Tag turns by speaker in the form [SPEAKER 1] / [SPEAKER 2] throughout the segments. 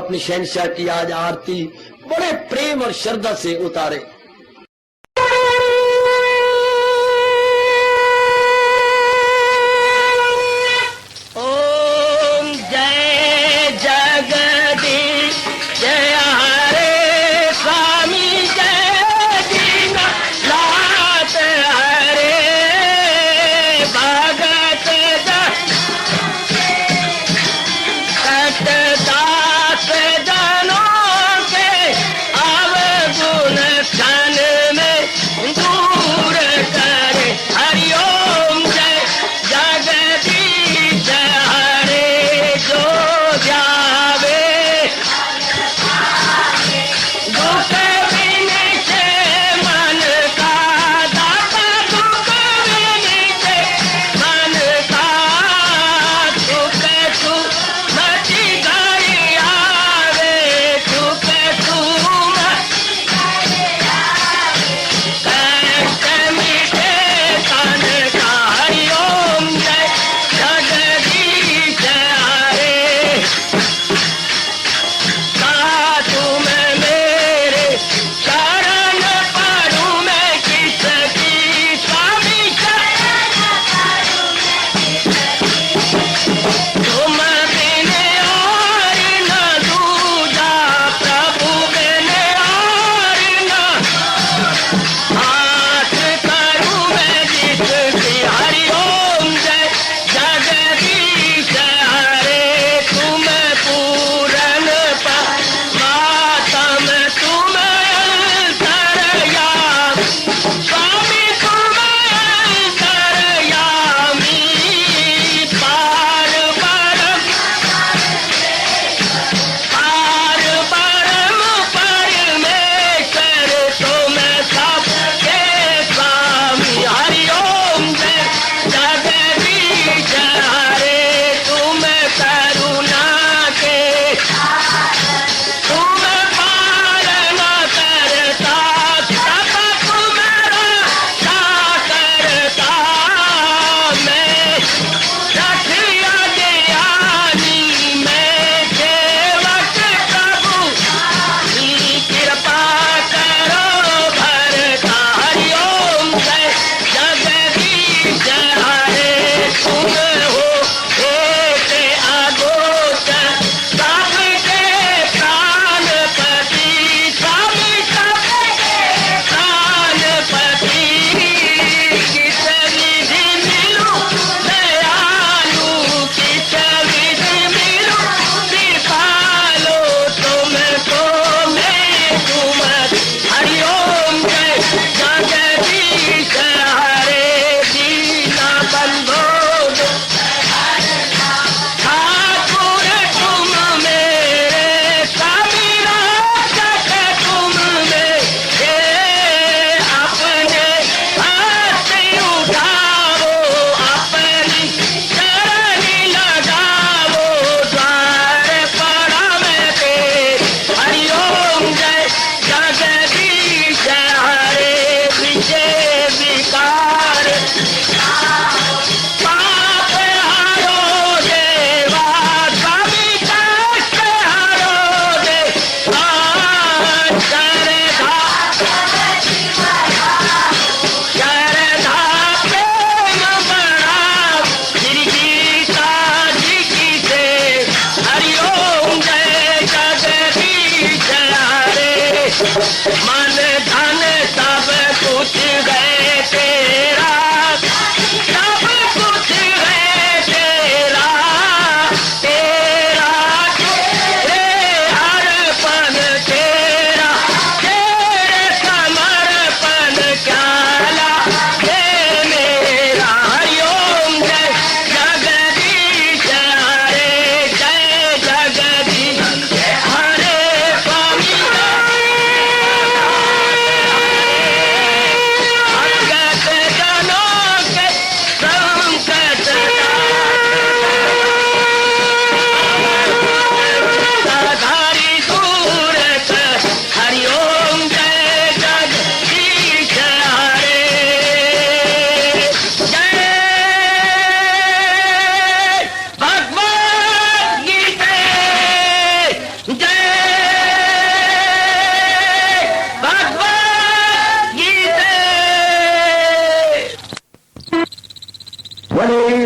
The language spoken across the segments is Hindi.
[SPEAKER 1] अपनी शहनशाह की आज आरती बड़े प्रेम और श्रद्धा से उतारे।
[SPEAKER 2] ओम जय जगदीश जय हरे स्वामी जय दीना लात हरे भगत सतदास जनों के अवगुण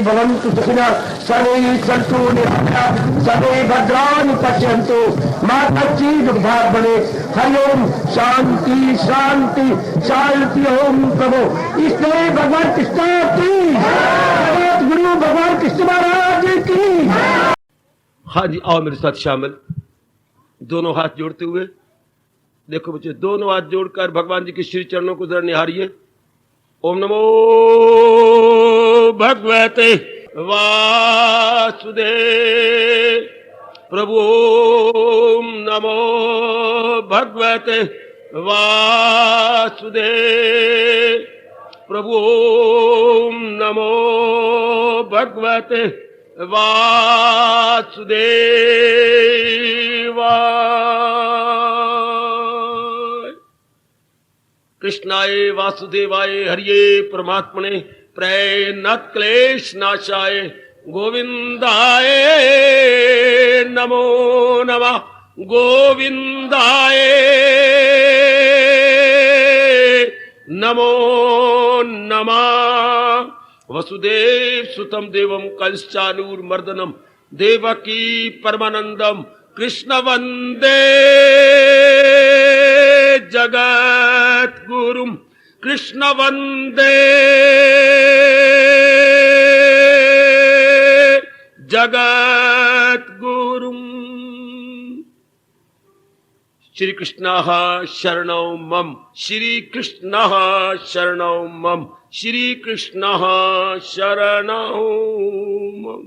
[SPEAKER 1] भवन्तु सुखिनः सर्वे सन्तु निरामयाः सर्वे भद्राणि पश्यन्तु मा कश्चित् दुर्भाग् भवेत्। हरि ओम शांति शांति शांति। ओम प्रभु इसलिए भगवान कृष्ण की जगत गुरु भगवान कृष्ण महाराज की।
[SPEAKER 2] हाँ जी, आओ मेरे साथ शामिल, दोनों हाथ जोड़ते हुए। देखो बच्चे, दोनों हाथ जोड़कर भगवान जी के श्री चरणों को जरा निहारिए। ओम नमो भगवते वासुदेव। प्रभु ओम नमो भगवते वासुदेव। प्रभु ओम नमो भगवते वासुदेवाय। कृष्णाय वासुदेवाय हरिये परमात्मने प्रणत क्लेश नाशाय गोविंदाय नमो नमः। गोविंदाय नमो नमः। वसुदेव सुतम देवम कंसचानूरमर्दनम देवकी परमानंदम कृष्ण वंदे जगत गुरुम। कृष्ण वंदे जगत गुरुम। श्री कृष्ण शरणौ मम। श्री कृष्ण शरणौ मम। श्री कृष्ण शरणौ मम।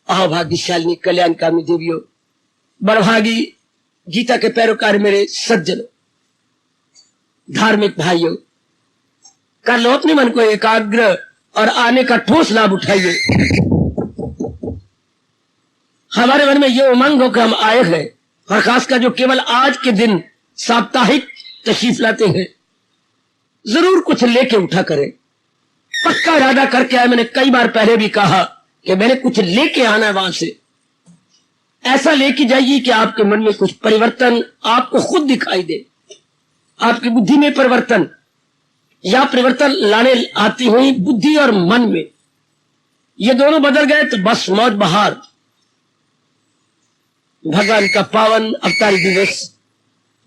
[SPEAKER 1] भाग्यशालिनी कल्याणकामी देवियों, बड़भागी गीता के पैरोकार मेरे सज्जनों, धार्मिक भाइयों, कर लो अपने मन को एकाग्र और आने का ठोस लाभ उठाइए। हमारे मन में ये उमंग हो कि हम आए हैं, और खासकर जो केवल आज के दिन साप्ताहिक तशरीफ लाते हैं, जरूर कुछ लेके उठा करें। पक्का इरादा करके आए। मैंने कई बार पहले भी कहा कि मैंने कुछ लेके आना है वहां से। ऐसा लेके जाइए कि आपके मन में कुछ परिवर्तन आपको खुद दिखाई दे। आपकी बुद्धि में परिवर्तन, या परिवर्तन लाने आती हुई बुद्धि और मन में, ये दोनों बदल गए तो बस मौज बहार। भगवान का पावन अवतारी दिवस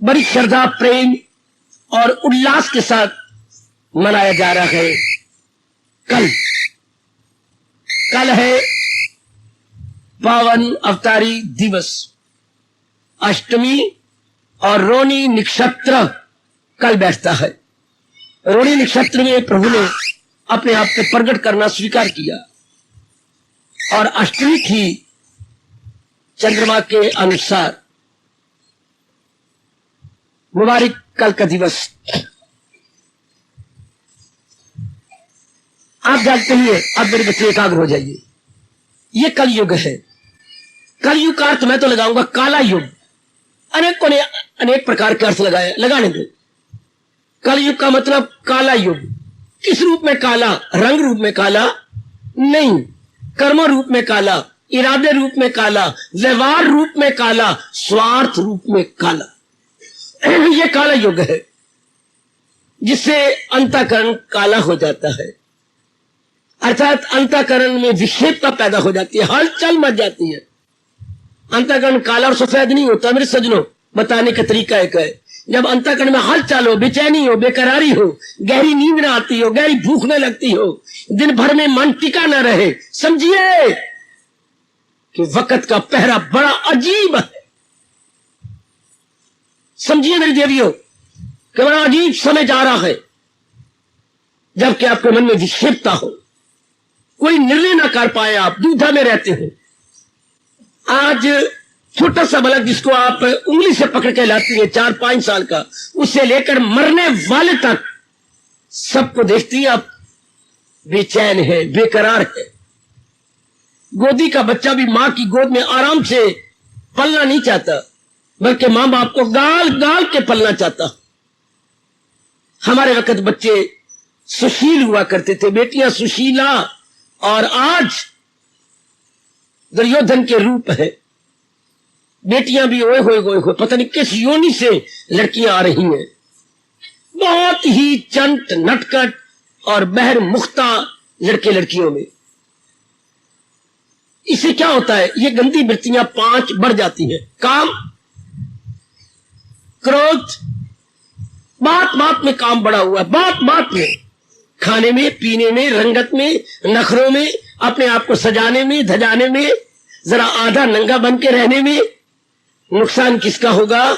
[SPEAKER 1] बड़ी श्रद्धा, प्रेम और उल्लास के साथ मनाया जा रहा है। कल है पावन अवतारी दिवस, अष्टमी, और रोहिणी नक्षत्र कल बैठता है। रोहिणी नक्षत्र में प्रभु ने अपने आप को प्रकट करना स्वीकार किया, और अष्टमी थी चंद्रमा के अनुसार। मुबारक कल का दिवस। आप जानते ही, अब मेरे बच्चे एकाग्र हो जाइए। ये कलयुग है। कलयुग का अर्थ मैं तो लगाऊंगा काला युग। अनेकों ने अनेक प्रकार के अर्थ लगाने दो। कलयुग का मतलब काला युग। किस रूप में काला? रंग रूप में काला नहीं, कर्म रूप में काला, इरादे रूप में काला, व्यवहार रूप में काला, स्वार्थ रूप में काला। ये काला युग है, जिससे अंतःकरण काला हो जाता है। अर्थात अंतःकरण में विक्षेपता पैदा हो जाती है, हलचल मच जाती है। अंतःकरण काला और सफेद नहीं होता मेरे सज्जनों। बताने का तरीका एक है, जब अंतःकरण में हलचल हो, बेचैनी हो, बेकरारी हो, गहरी नींद न आती हो, गहरी भूख न लगती हो, दिन भर में मन टिका न रहे, समझिए कि वक्त का पहरा बड़ा अजीब है। समझिए मेरी देवियों कि बड़ा अजीब समय जा रहा है, जबकि आपके मन में विक्षेपता हो, कोई निर्णय ना कर पाए, आप दुविधा में रहते हो। आज छोटा सा बालक जिसको आप उंगली से पकड़ के लाती है, 4-5 साल का, उससे लेकर मरने वाले तक सबको देखती है आप बेचैन है, बेकरार है। गोदी का बच्चा भी मां की गोद में आराम से पलना नहीं चाहता, बल्कि मां बाप को गाल गाल के पलना चाहता। हमारे वक्त बच्चे सुशील हुआ करते थे, बेटियां सुशीला, और आज दुर्योधन के रूप है। बेटियां भी ओए होए पता नहीं किस योनि से लड़कियां आ रही हैं। बहुत ही चंट नटखट और बहर मुख्ता लड़के लड़कियों में। इससे क्या होता है, ये गंदी वृत्तियां 5 बढ़ जाती हैं। काम, क्रोध, बात बात में काम बढ़ा हुआ है, बात बात में, खाने में, पीने में, रंगत में, नखरों में, अपने आप को सजाने में, धजाने में, जरा आधा नंगा बन के रहने में। नुकसान किसका होगा,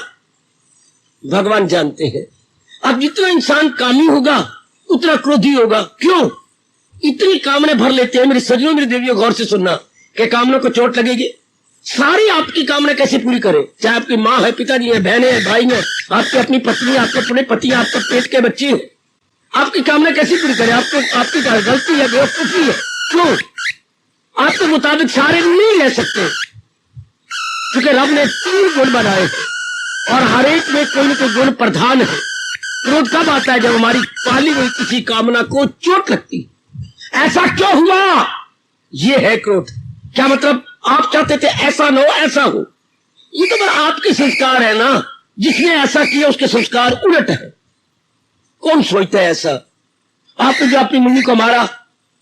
[SPEAKER 1] भगवान जानते हैं। अब जितना इंसान कामी होगा उतना क्रोधी होगा। क्यों? इतनी कामने भर लेते हैं। मेरे सज्जनों, मेरे देवियों, गौर से सुनना कि कामनों को चोट लगेगी। सारी आपकी कामना कैसे पूरी करें, चाहे आपकी माँ है, पिताजी है, बहनें है, भाई है, आपकी अपनी पत्नी, आपके अपने पति, आपका पेट के बच्चे हैं, आपकी कामना कैसे पूरी करें? आपको आपकी गलती है, बेवकूफी है। क्यों? आपके मुताबिक सारे नहीं रह सकते, क्योंकि रब ने 3 गुण बनाए और हर एक में कोई न कोई गुण प्रधान है। क्रोध कब आता है? जब हमारी पाली हुई किसी कामना को चोट लगती। ऐसा क्यों हुआ? ये है क्रोध। क्या मतलब? आप चाहते थे ऐसा न हो, ऐसा हो। ये तो आपके संस्कार है ना। जिसने ऐसा किया उसके संस्कार उलट है। कौन सोचता है ऐसा? आपने जो अपनी मम्मी को मारा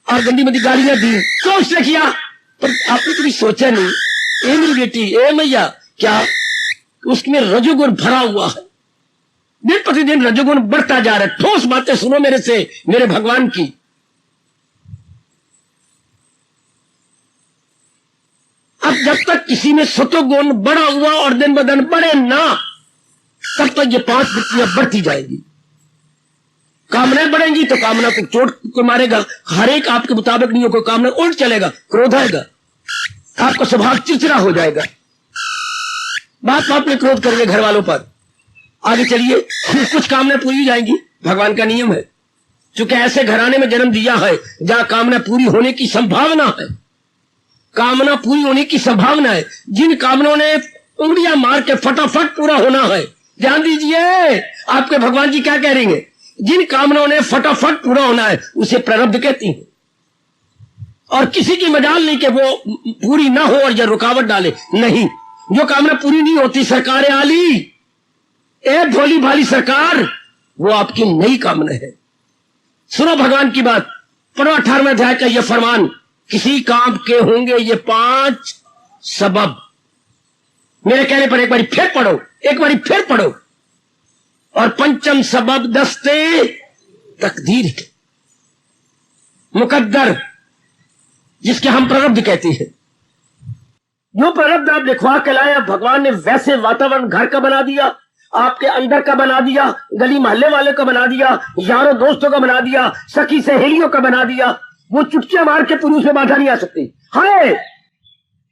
[SPEAKER 1] और गंदी मंदी गालियां दी, क्यों उसने किया? पर आपने कभी सोचा नहीं, ए मेरी बेटी, ए मैया, क्या उसमें रजोगुण भरा हुआ है? दिन प्रतिदिन रजोगुण बढ़ता जा रहा है। ठोस बातें सुनो मेरे से, मेरे भगवान की। अब जब तक किसी में सतोगुण बढ़ा हुआ और दिन ब दिन बढ़े ना, तब तक ये 5 वृत्तियां बढ़ती जाएगी। कामनाएं बढ़ेंगी तो कामना को चोट को मारेगा। हर एक आपके मुताबिक नहीं होगा, कामना उल्ट चलेगा, क्रोध आएगा, आपका स्वभाव चिड़चिड़ा हो जाएगा, बात बात में क्रोध करेंगे घर वालों पर। आगे चलिए, कुछ कामनाएं पूरी हो जाएंगी, भगवान का नियम है। क्योंकि ऐसे घराने में जन्म दिया है जहां कामना पूरी होने की संभावना है। कामना पूरी होने की संभावना है। जिन कामनाओं ने उंगलियां मार के फटाफट पूरा होना है, ध्यान दीजिए, आपके भगवान जी क्या कह रही हैं? जिन कामनाओं ने फटाफट पूरा होना है उसे प्रारब्ध कहती हैं। और किसी की मजाल नहीं कि वो पूरी ना हो और या रुकावट डाले, नहीं। जो कामना पूरी नहीं होती, सरकार आली, ए भोली भाली सरकार, वो आपकी नई कामना है। सुनो भगवान की बात, पढ़ो 18वें अध्याय का यह फरमान। किसी काम के होंगे ये 5 सबब। मेरे कहने पर एक बारी फिर पढ़ो, एक बारी फिर पढ़ो। और 5म सबब दस्ते तकदीर है, मुकद्दर, जिसके हम प्रारब्ध कहते हैं। जो प्रारब्ध आप लिखवा के लाए, भगवान ने वैसे वातावरण घर का बना दिया, आपके अंदर का बना दिया, गली मोहल्ले वाले का बना दिया, यारों दोस्तों का बना दिया, सखी सहेलियों का बना दिया। वो चुटकियां मार के पुरुष में बाधा नहीं आ सकती। हाय,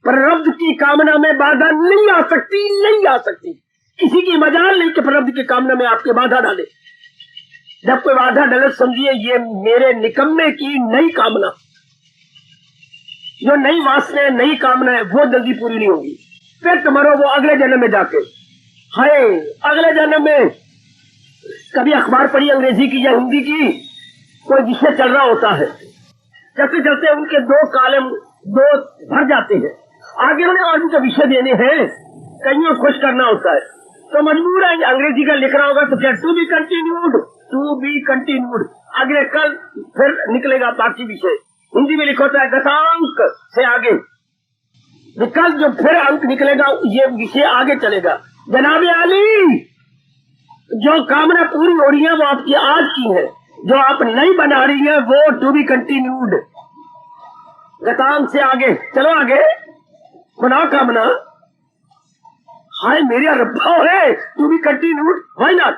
[SPEAKER 1] प्रारब्ध की कामना में बाधा नहीं आ सकती, नहीं आ सकती। किसी की मजाल नहीं कि प्रारब्ध की कामना में आपके बाधा डाले। जब कोई बाधा डाले, समझिए ये मेरे निकम्मे की नई कामना, जो नई वासना, नई कामना है, वो जल्दी पूरी नहीं होगी। फिर तुम्हारा वो अगले जन्म में जाके, हाय, अगले जन्म में कभी अखबार पढ़ी अंग्रेजी की या हिंदी की, कोई विषय चल रहा होता है, चलते चलते उनके 2 कॉलम 2 भर जाते हैं। आगे उन्हें और भी तो विषय देने हैं, कईयों खुश करना होता है, तो मजबूर है अंग्रेजी का लिख रहा होगा तो क्या to be continued, to be continued. अगले कल फिर निकलेगा बाकी विषय। हिंदी में लिखा होता है गतांक से आगे, कल जो फिर अंक निकलेगा ये विषय आगे चलेगा। जनाब आली, जो कामना पूरी हो रही है वो आपकी आज की है, जो आप नहीं बना रही है वो टू बी कंटिन्यूड, गतांक से आगे। चलो आगे बनाओ कामना। हाय मेरा रब्बा है, to be continued, why not.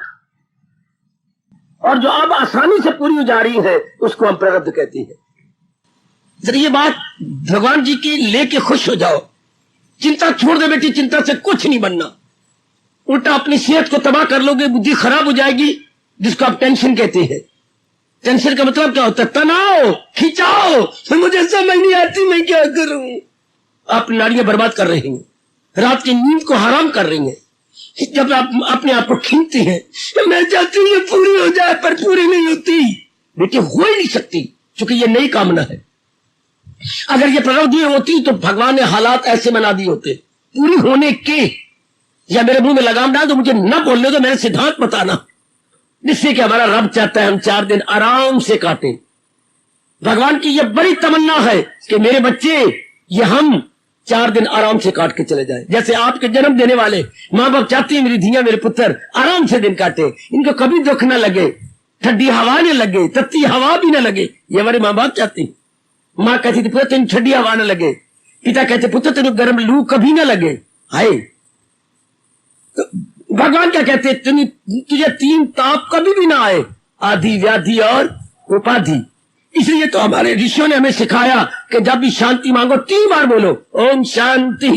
[SPEAKER 1] और जो अब आसानी से पूरी हो जा रही है उसको हम प्रारब्ध कहते हैं। जरा ये बात भगवान जी की लेके खुश हो जाओ। चिंता छोड़ दे बेटी, चिंता से कुछ नहीं बनना, उल्टा अपनी सेहत को तबाह कर लोगे, बुद्धि खराब हो जाएगी, जिसको आप टेंशन कहते हैं। टेंशन का मतलब क्या होता है? तनाव, खिंचाव। मुझे समझ नहीं आती मैं क्या करूं। आप नाड़ियां बर्बाद कर रही हैं, रात की नींद को हराम कर रही हैं। जब आप अपने आप को खींचती हैं, मैं चाहती हूँ ये पूरी हो जाए, पर पूरी नहीं होती। बेटी हो ही नहीं सकती, क्योंकि ये नई कामना है। अगर ये प्रारब्ध में होती तो भगवान ने हालात ऐसे बना दिए होते पूरी होने के। या मेरे मुंह में लगाम डाल दो, मुझे न बोलने दो, मेरे सिद्धांत बताना, जिससे कि हमारा रब चाहता है हम 4 दिन आराम से काटें। भगवान की यह बड़ी तमन्ना है कि मेरे बच्चे, ये हम 4 दिन आराम से काट के चले जाए। जैसे आपके जन्म देने वाले माँ बाप चाहते हैं मेरी धिया मेरे पुत्र आराम से दिन काटे, इनको कभी दुख न लगे, ठंडी हवा न लगे, तत्ती हवा भी न लगे, ये हमारे माँ बाप चाहते हैं। माँ कहती थी पुत्र तेन ठंडी हवा न लगे, पिता कहते पुत्र तेन गर्म लू कभी ना लगे। हाय, तो भगवान क्या कहते तुझे 3 ताप कभी भी ना आए, आदि व्याधि और उपाधि। इसलिए तो हमारे ऋषियों ने हमें सिखाया कि जब भी शांति मांगो 3 बार बोलो ओम शांति।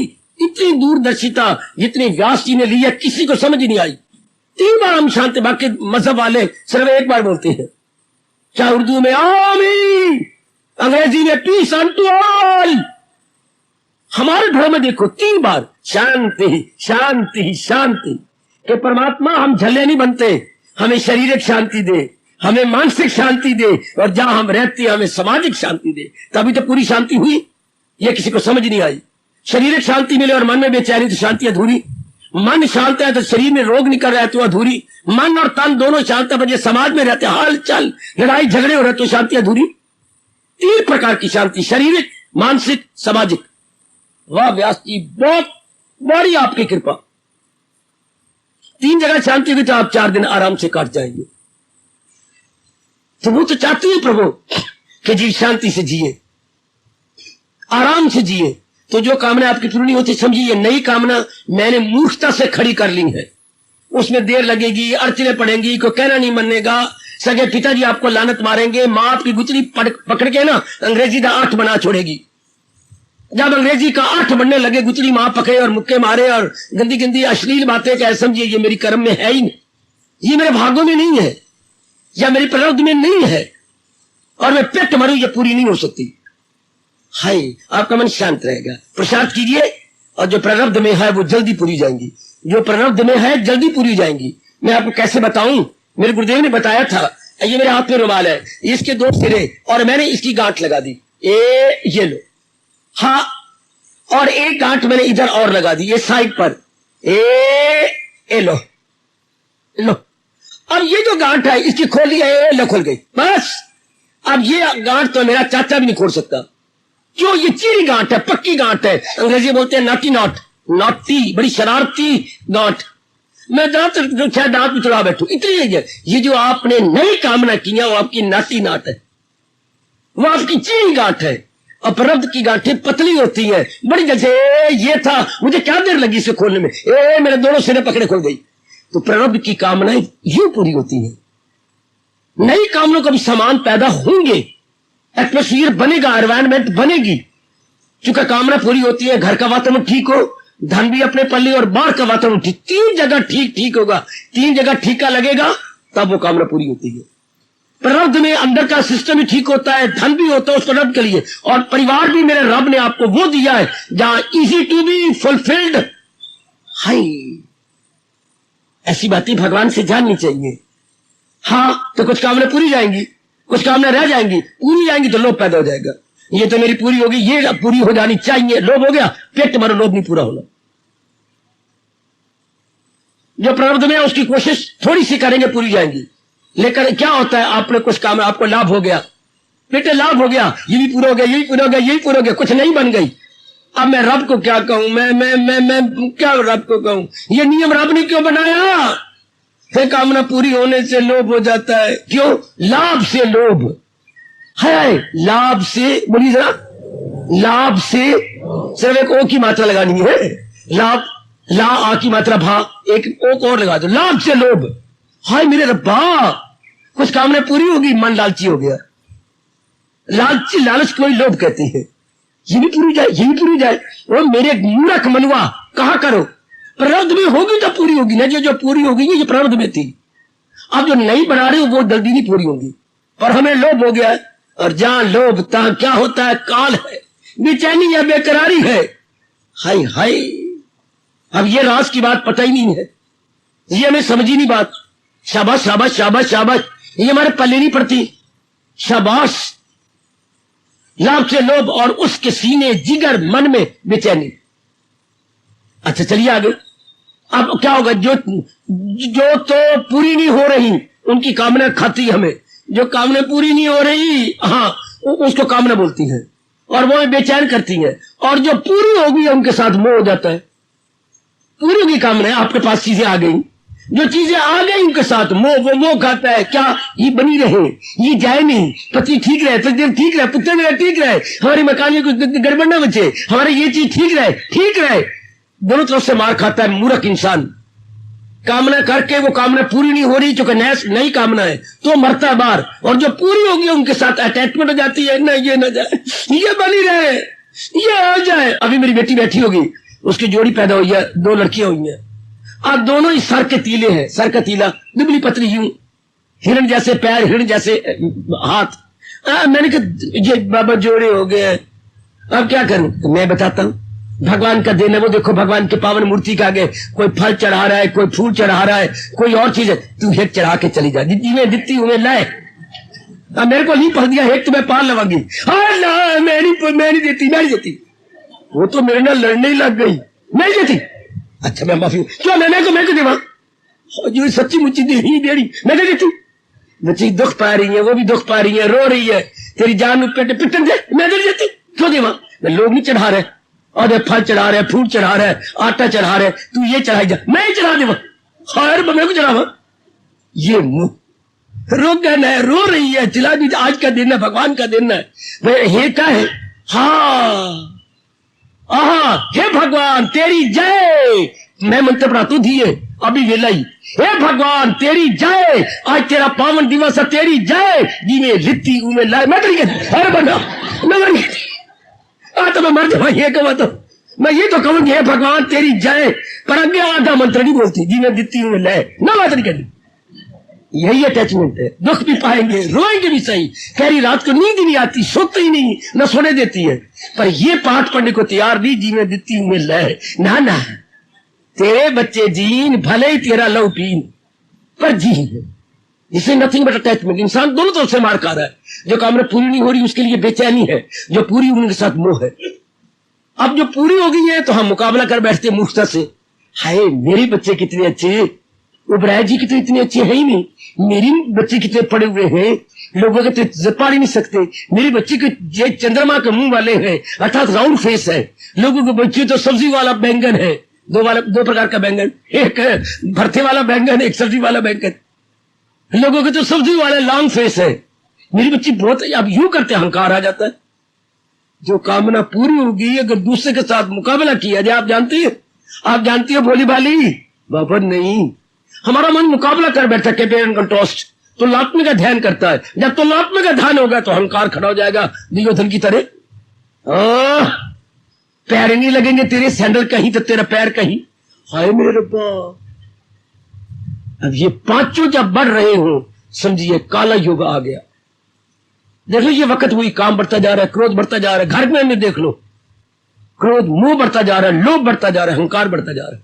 [SPEAKER 1] इतनी दूरदर्शिता जितनी व्यास जी ने ली है किसी को समझ नहीं आई। 3 बार हम शांति, बाकी मजहब वाले सिर्फ 1 बार बोलते हैं, चाहे उर्दू में आमीन, अंग्रेजी में पीस अनटू ऑल। हमारे धर्म में देखो 3 बार शांति शांति शांति। कि परमात्मा हम झल्ले नहीं बनते, हमें शारीरिक शांति दे, हमें मानसिक शांति दे, और जहां हम रहते हैं हमें सामाजिक शांति दे, तभी तो पूरी शांति हुई। ये किसी को समझ नहीं आई। शारीरिक शांति मिले और मन में बेचैनी तो शांति अधूरी। मन शांत है तो शरीर में रोग निकल रहा है तो अधूरी। मन और तन दोनों शांत है, बजे समाज में रहते हाल चाल लड़ाई झगड़े हो रहे तो शांति अधूरी। 3 प्रकार की शांति, शारीरिक, मानसिक, सामाजिक। वाह व्यास जी, बहुत बड़ी आपकी कृपा। 3 जगह शांति हुई तो आप 4 दिन आराम से काट जाएंगे। तो वो तो चाहती है प्रभु कि जी शांति से जिए, आराम से जिए। तो जो कामना आपकी पूरी नहीं होती, समझिए नई कामना मैंने मूर्खता से खड़ी कर ली है, उसमें देर लगेगी, अड़चने पड़ेंगी, कोई कहना नहीं मानेगा, सगे पिताजी आपको लानत मारेंगे, माँ आपकी गुचली पकड़ के ना अंग्रेजी का 8 बना छोड़ेगी। जब अंग्रेजी का 8 बनने लगे, गुचली माँ पकड़े और मुक्के मारे और गंदी गंदी अश्लील बातें कह, समझिए ये मेरी कर्म में है ही नहीं, ये मेरे भागों में नहीं है, या मेरी प्रारब्ध में नहीं है, और मैं पेट मरूं ये पूरी नहीं हो सकती। हाय, आपका मन शांत रहेगा। प्रसाद कीजिए, और जो प्रारब्ध में है वो जल्दी पूरी जाएंगी, जो प्रारब्ध में है जल्दी पूरी जाएंगी। मैं आपको कैसे बताऊं, मेरे गुरुदेव ने बताया था। ये मेरे हाथ में रुमाल है, इसके 2 सिरे और मैंने इसकी गांठ लगा दी, ये लो, हाँ, और एक गांठ मैंने इधर और लगा दी, ये साइड पर, ए लो लो। अब ये जो गांठ है इसकी खोली है, लो खुल गई, बस। अब ये गांठ तो मेरा चाचा भी नहीं खोल सकता, क्यों? ये चीरी गांठ है, पक्की गांठ है, अंग्रेजी बोलते हैं नॉटी नॉट, नॉटी, बड़ी शरारती गांठ। मैं दांत भी चढ़ा बैठू, इतनी है। ये जो आपने नई कामना की है वो आपकी नाटी नाट है, वो आपकी चीनी गांठ है। और प्रारब्ध की गांठें पतली होती है, बड़ी। जैसे ये था, मुझे क्या देर लगी इसे खोलने में, मेरे दोनों सिरे पकड़े खुल गई। तो प्रारब्ध की कामनाएं यूं पूरी होती है। नई कामनाओं का भी सामान पैदा होंगे, एटमोस्फियर बनेगा, एनवायरमेंट बनेगी। चूंकि कामना पूरी होती है, घर का वातावरण ठीक हो, धन भी अपने पल्ले और बाहर का वातावरण ठीक, 3 जगह ठीक होगा, 3 जगह ठीका लगेगा, तब वो कामना पूरी होती है। प्रारब्ध में अंदर का सिस्टम भी ठीक होता है, धन भी होता है उस प्रारब्ध के लिए, और परिवार भी मेरे रब ने आपको वो दिया है जहां इजी टू बी फुलफिल्ड। हाय, ऐसी बातें भगवान से जाननी चाहिए। हाँ, तो कुछ कामना पूरी जाएंगी, कुछ कामना रह जाएंगी, पूरी जाएंगी तो लोभ पैदा हो जाएगा। ये तो मेरी पूरी होगी, ये पूरी हो जानी चाहिए, लोभ हो गया, पेट मारो, लोभ नहीं पूरा होना। जो प्रारब्ध में है उसकी कोशिश थोड़ी सी करेंगे, पूरी जाएंगी। लेकिन क्या होता है, आपने कुछ काम, आपको लाभ हो गया, बेटे लाभ हो गया, ये भी पूरा हो गया, ये भी पूरा हो गया, ये भी पूरा हो गया, कुछ नहीं बन गई। अब मैं रब को क्या कहूं, मैं क्या रब को कहूं, ये नियम रब ने क्यों बनाया? फिर कामना पूरी होने से लोभ हो जाता है। क्यों? लाभ से लोभ है, लाभ से, बोलिए जरा, लाभ से सिर्फ एक ओ की मात्रा लगानी है, लाभ, ला आ की मात्रा भा, एक ओ को और लगा दो, लाभ से लोभ। हाय मेरे रब्बा, कुछ कामना पूरी होगी, मन लालची हो गया। लालची, लालच कोई लोभ कहते हैं। ये भी पूरी जाए, ये भी पूरी जाए। वो मेरे मूर्ख मनुआ, कहा करो, प्रारब्ध में होगी तो पूरी होगी ना, जो पूरी होगी ये प्रारब्ध में थी। अब जो नहीं बना रहे हो वो जल्दी नहीं पूरी होगी, पर हमें लोभ हो गया है, और जहां लोभ तहां क्या होता है, काल है, बेचैनी है, बेकरारी है। हाय हाय, अब ये राज की बात पता ही नहीं है, ये हमें समझ ही नहीं बात। शाबाश शाबाश शाबाश शाबाश, ये हमारे पल्ले नहीं पड़ती। शाबाश, लाभ से लोभ और उसके सीने, जिगर, मन में बेचैनी। अच्छा चलिए आगे। अब क्या होगा, जो तो पूरी नहीं हो रही उनकी कामना खाती हमें, जो कामना पूरी नहीं हो रही, हाँ, उसको कामना बोलती है। और वो बेचैन करती हैं, और जो पूरी होगी उनके साथ मोह हो जाता है। पूरी होगी कामना, आपके पास चीजें आ गई, जो चीजें आ गई उनके साथ मोह, वो मोह खाता है क्या ये बनी रहे, ये जाए नहीं, पति ठीक रहे, पति ठीक रहे, पुत्र मेरा ठीक रहे, हमारे मकान में कुछ गड़बड़ ना बचे, हमारे ये चीज ठीक रहे। दोनों तरफ से मार खाता है मूर्ख इंसान। कामना करके वो कामना पूरी नहीं हो रही, चूंकि नई कामना है तो मरता है बाहर, और जो पूरी होगी उनके साथ अटैचमेंट हो जाती है, ना ये ना जाए, ये बनी रहे, ये आ जाए। अभी मेरी बेटी बैठी होगी, उसकी जोड़ी पैदा हुई है, 2 लड़कियां हुई हैं। अब दोनों ही सर के तीले हैं, सर का तीला, दुबली पतली यूं, हिरण जैसे पैर, हिरण जैसे हाथ। मैंने कहा ये बाबा जोड़े हो गए हैं, अब क्या करूं? तो मैं बताता हूं, भगवान का दिन है। वो देखो भगवान के पावन मूर्ति के आगे कोई फल चढ़ा रहा है, कोई फूल चढ़ा रहा है, कोई और चीज है, तू हेक चढ़ा के चली जा, जितनी दिखती हुए लाए। अब मेरे को नहीं पढ़ दिया हेक, तो मैं पार लवांगी। ना मैं नहीं देती, वो तो मेरे नाल लड़ने ही लग गई, मैं नहीं देती। अच्छा मैं माफी, क्यों मैं को देवा, जो सच्ची मुच्ची दे रही मैं नहीं देती। बच्ची दुख पा रही है, वो भी दुख पा रही है, रो रही है, तेरी जान पिटन दे, मैं नहीं देती, क्यों देवा? लोग नहीं चढ़ा रहे, और फल चढ़ा रहे, फूल चढ़ा रहे, आटा चढ़ा रहे, तू ये चढ़ाई जा, मैं ही चढ़ा देवा, खैर मैं को चढ़ावा। ये मुंह रोक गए, रो रही है, चिल्ला दी, आज का दिन है, भगवान का दिन है। हे क्या है? हाँ हे भगवान तेरी जय, मैं मंत्र पढ़ाता दिए अभी वेलाई। हे भगवान तेरी जय, आज तेरा पावन दिवस है, तेरी जय, जिन्हें लिट्टी उमे लाए, मैं तो बना तो मैं मर जाऊँ, ये कहूँ तो मैं ये तो कहूंगी हे भगवान तेरी जय, पर आगे आधा मंत्र नहीं बोलती, जिन्हें दित्ती उमे लाए ना, बात नहीं करती। यही अटैचमेंट है, दुख भी पाएंगे, रोएंगे भी सही, कह रही रात को नींद ही नहीं आती, सोते ही नहीं, न सोने देती है, पर ये पाठ पढ़ने को तैयार नहीं, जीने देती हूं मैं लय ना, तेरे बच्चे जीन भले ही तेरा लव पीन, पर जीन इसे नथिंग बट अटैचमेंट। इंसान दोनों तरफ से मार खा रहा है, जो कामना पूरी नहीं हो रही उसके लिए बेचैनी है, जो पूरी उनके साथ मोह है। अब जो पूरी हो गई है तो हम मुकाबला कर बैठते मूर्खता से, हाय मेरे बच्चे कितने अच्छे, उबराय जी की तो इतने अच्छे है ही नहीं, मेरी बच्चे कितने पड़े हुए हैं, लोगों के तो इज्जत पा ही नहीं सकते, मेरे बच्चे के ये चंद्रमा के मुंह वाले हैं, अर्थात राउंड फेस है, लोगों के बच्चे तो सब्जी वाला बैंगन है, दो प्रकार का बैंगन, एक भरते वाला बैंगन, एक सब्जी वाला बैंगन, लोगों के तो सब्जी वाला लॉन्ग फेस है, मेरी बच्ची बहुत। अब यूं करते अहंकार आ जाता है। जो कामना पूरी होगी अगर दूसरे के साथ मुकाबला किया जाए, आप जानती हो भोली भाली बाबा, नहीं हमारा मन मुकाबला कर बैठा, कंपेयर एंड कंट्रास्ट, तुलनात्मक का ध्यान करता है। जब तुलनात्मक का ध्यान होगा तो अहंकार खड़ा हो जाएगा दुर्योधन की तरह। पैर नहीं लगेंगे तेरे, सैंडल कहीं तो तेरा पैर कहीं, हाय मेरे रब्बा। अब ये पांचों जब बढ़ रहे हो समझिए काला युग आ गया। देख लो ये वक्त हुई, काम बढ़ता जा रहा है, क्रोध बढ़ता जा रहा है, घर में देख लो क्रोध, मोह बढ़ता जा रहा है, लोभ बढ़ता जा रहा है, अहंकार बढ़ता जा रहा है।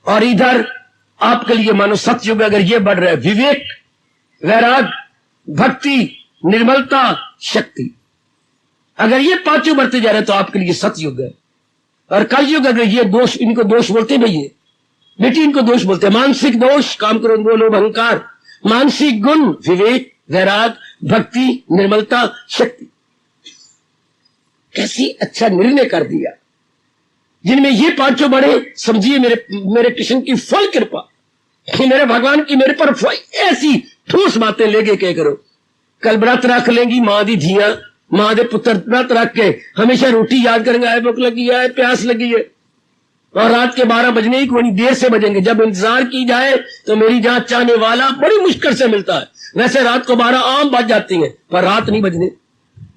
[SPEAKER 1] और इधर आपके लिए मानो सतयुग अगर ये बढ़ रहा है, विवेक, वैराग, भक्ति, निर्मलता, शक्ति, अगर ये पांचों बढ़ते जा रहे हैं तो आपके लिए सतयुग है। और कलयुग अगर ये दोष, इनको दोष बोलते भैया बेटी, इनको दोष बोलते हैं, मानसिक दोष, काम क्रोध मोह लोभ अहंकार, मानसिक गुण विवेक, वैराग, भक्ति, निर्मलता, शक्ति। कैसी अच्छा निर्णय कर दिया जिनमें ये पांचों बड़े, समझिए मेरे कृष्ण की फल कृपा, मेरे भगवान की मेरे पर ऐसी ठोस बातें लेके क्या करो। कल व्रत रख लेंगी मां दी धियां, मां दे पुत्र व्रत रख के हमेशा रोटी याद करेंगे, आए भूख लगी है, प्यास लगी है, और रात के 12 बजने ही कोई देर से बजेंगे। जब इंतजार की जाए तो मेरी जान चाहने वाला बड़ी मुश्किल से मिलता है। वैसे रात को 12 आम बज जाती है, पर रात नहीं बजने।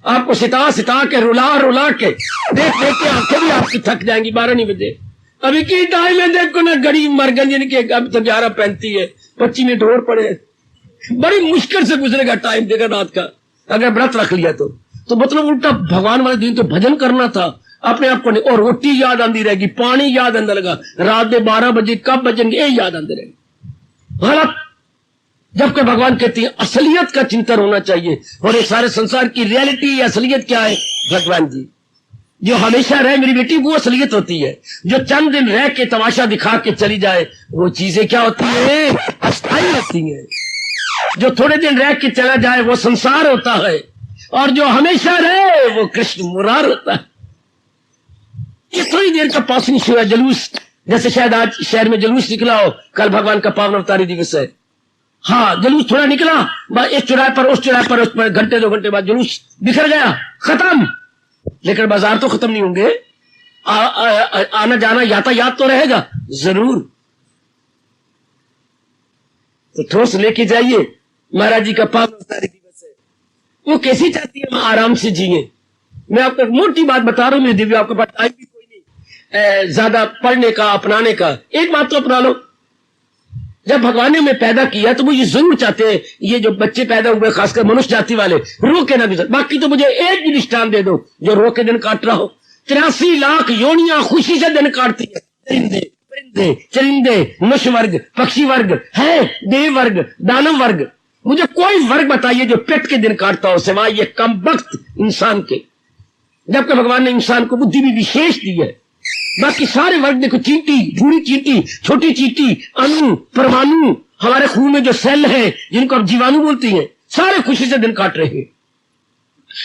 [SPEAKER 1] आपको सिता के रुला के देख के आंखें भी आपकी थक जाएंगी, 12 नहीं बजे। अभी की टाइम है देखो ना, गरीब मर गए जिनके अब तो 11:35 है, 25 मिनट और पड़े, बड़ी मुश्किल से गुजरेगा टाइम देगा रात का। अगर व्रत रख लिया तो मतलब उल्टा भगवान वाले दिन तो भजन करना था अपने आप को नहीं, और रोटी याद आती रहेगी, पानी याद आने लगा, रात के 12 बजे कब बजेंगे ये याद आते रहेगी। हालात जबकि भगवान कहते हैं असलियत का चिंतन होना चाहिए, और ये सारे संसार की रियलिटी असलियत क्या है? भगवान जी जो हमेशा रहे मेरी बेटी, वो असलियत होती है। जो चंद दिन रह के तमाशा दिखा के चली जाए वो चीजें क्या होती है? अस्थायी होती है। जो थोड़े दिन रह के चला जाए वो संसार होता है। और जो हमेशा रहे वो कृष्ण मुरार होता है। ये थोड़ी देर का पास नहीं हुआ जुलूस, जैसे शायद आज शहर में जुलूस निकला हो, कल भगवान का पावन अवतारी दिवस है। हाँ, जुलूस थोड़ा निकला, एक चौराहे पर उस चौराहे पर, उस पर घंटे 2 घंटे बाद जुलूस बिखर गया, खत्म। लेकिन बाजार तो खत्म नहीं होंगे, आना जाना यातायात तो रहेगा जरूर। तो ठोस लेके जाइए, महाराज जी का पावन अवतारी दिवस है। वो कैसी चाहती है हम आराम से जिए। मैं आपको एक मोटी बात बता रहा हूं, मेरे दिव्य, आपके पास टाइम भी कोई नहीं ज्यादा पढ़ने का, अपनाने का। एक बात तो अपना लो, जब भगवान ने हमें पैदा किया तो वो ये जरूर चाहते हैं, ये जो बच्चे पैदा हुए खासकर मनुष्य जाति वाले, रो के ना गुजर। बाकी तो मुझे एक भी निष्ठान दे दो जो रो के दिन काट रहा हो। 83 लाख योनियां खुशी से दिन काटती है, परिंदे परिंदे चरिंदे, मनुष्य वर्ग, पक्षी वर्ग है, देव वर्ग, दानव वर्ग। मुझे कोई वर्ग बताइए जो पेट के दिन काटता हो, सिवाय ये कम वक्त इंसान के। जबकि भगवान ने इंसान को बुद्धि भी विशेष दी है। बाकी सारे वर्ग देखो, चींटी, बूढ़ी चींटी, छोटी चींटी, अणु, परमाणु, हमारे खून में जो सेल है जिनको आप जीवाणु बोलती हैं, सारे खुशी से दिन काट रहे हैं।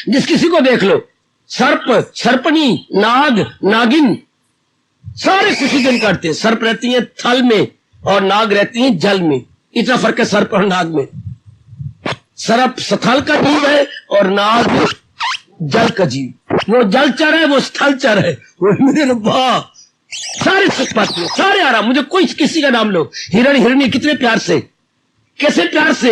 [SPEAKER 1] जिस किसी को देख लो, सर्प, सर्पनी, नाग, नागिन, सारे खुशी दिन काटते हैं। सर्प रहती है थल में और नाग रहती है जल में। इतना फर्क है सर्प और नाग में। सर्प स्थल का जीव है और नाग जल का जीव। वो जलचर है, वो स्थलचर है। वो मेरे रब्बा, सारे सुख पाते हैं, सारे आराम। मुझे कोई किसी का नाम लो, हिरण हिरणी कितने प्यार से, कैसे प्यार से,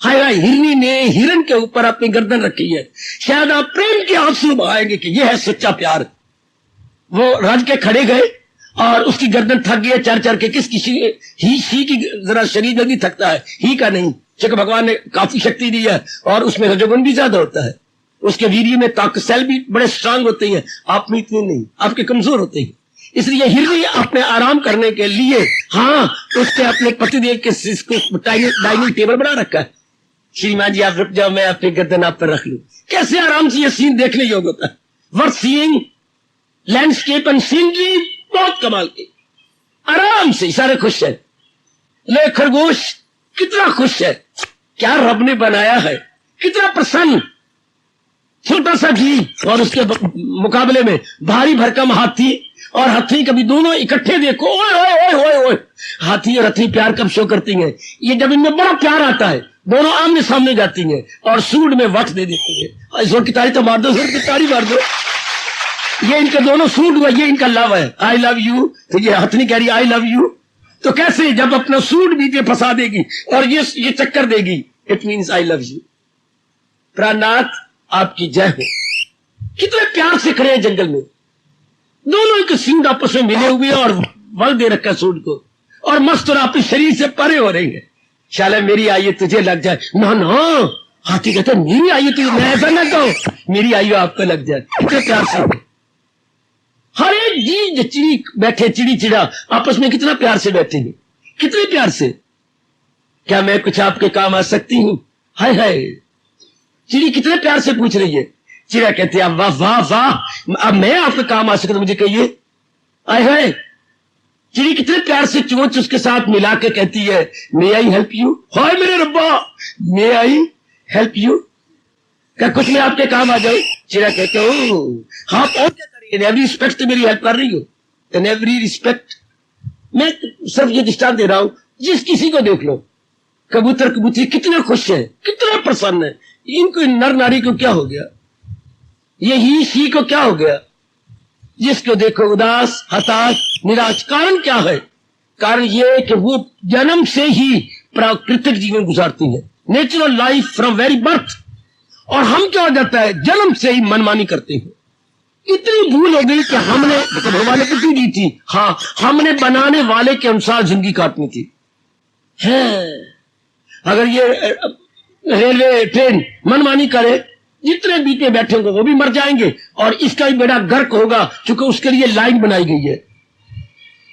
[SPEAKER 1] हाय हाय, हिरणी ने हिरण के ऊपर अपनी गर्दन रखी है। शायद आप प्रेम के आंसू बहाएंगे कि यह है सच्चा प्यार। वो रज के खड़े गए और उसकी गर्दन थक गई चर चर के। किसी ही की जरा शरीर जल्दी थकता है, ही का नहीं। क्योंकि भगवान ने काफी शक्ति दी है और उसमें रजोगुण भी ज्यादा होता है। उसके वीर्य में ताकत, सेल भी बड़े स्ट्रांग होते हैं। आप में इतने नहीं, आपके कमजोर होते हैं। इसलिए हिरणी अपने आराम करने के लिए, हाँ, उसने अपने पतिदेव के डाइनिंग टेबल बना रखा है। श्रीमान जी आप रुक जाओ, मैं अपनी गर्दन आप पर रख लूं। कैसे आराम से ये सीन देखने योग्य होता है। Worth seeing, landscape and scenery बहुत कमाल की, आराम से सारे खुश है। ले खरगोश कितना खुश है, क्या रब ने बनाया है, कितना प्रसन्न। छोटा सा जीव और उसके मुकाबले में भारी भरकम हाथी और हथनी, कभी दोनों इकट्ठे देखो, ओए ओए ओए ओए ओए। हाथी और हथनी प्यार कब शो करती हैं, ये जब इनमें बड़ा प्यार आता है, दोनों आमने सामने जाती हैं और सूंड में वक्त दे देती है। जोर की ताड़ी तो मार दो, जोर की ताड़ी मार दो। ये इनके दोनों सूंड हुआ, ये इनका लव है, आई लव यू। तो ये हथनी कह रही आई लव यू। तो कैसे, जब अपना सूंड बीच में फंसा देगी और ये चक्कर देगी, it means I love you. प्राणनाथ आपकी जय हो। कितने प्यार से खड़े हैं जंगल में, दोनों के सूंड आपस में मिले हुए और बल दे रखा सूंड को, और मस्त और अपने शरीर से परे हो रही है। शाला मेरी आयु तुझे लग जाए। ना ना, हाथी कहते मेरी आयु तुझे, मैं ऐसा ना कहो, मेरी आयु आपको लग जाए। कितने प्यार से हर एक जीव चिड़ी बैठे, चिड़ी चिड़ा आपस में कितना प्यार से बैठे हैं, कितने प्यार से। क्या मैं कुछ आपके काम आ सकती हूं? हाय हाय, चिड़ी कितने प्यार से पूछ रही है। चिड़ा कहते हैं वाह वाह वाह, अब मैं आपके काम आ सकता, मुझे कहिए। हाय हाय, चिड़ी कितने प्यार से चोंच उसके साथ मिला के कहती है मे आई हेल्प यू। हाय मेरे रब्बा, मे आई हेल्प यू, क्या कुछ मैं आपके काम आ जाऊं? चिड़ा कहते हो हाँ, और क्या करें, इन एवरी रिस्पेक्ट तो मेरी हेल्प कर रही हो, इन एवरी रिस्पेक्ट। मैं सिर्फ ये दृष्टांत दे रहा हूं, जिस किसी को देख लो, कबूतर कबूतरी कितने खुश है, कितने प्रसन्न है। इनको नर नारी को क्या हो गया, ये ही शी को क्या हो गया, जिसको देखो उदास, हताश, निराश। कारण क्या है? कारण ये कि वो जन्म से ही प्राकृतिक जीवन गुजारती है, natural life from very birth. और हम क्या हो जाता है, जन्म से ही मनमानी करते हैं। इतनी भूल हो गई कि हमने, भगवान ने बुद्धि दी थी, हाँ, हमने बनाने वाले के अनुसार जिंदगी काटनी थी। है, अगर ये रेलवे ट्रेन मनमानी करे, जितने बीच में बैठे होंगे वो भी मर जाएंगे और इसका भी बड़ा गर्क होगा, क्योंकि उसके लिए लाइन बनाई गई है।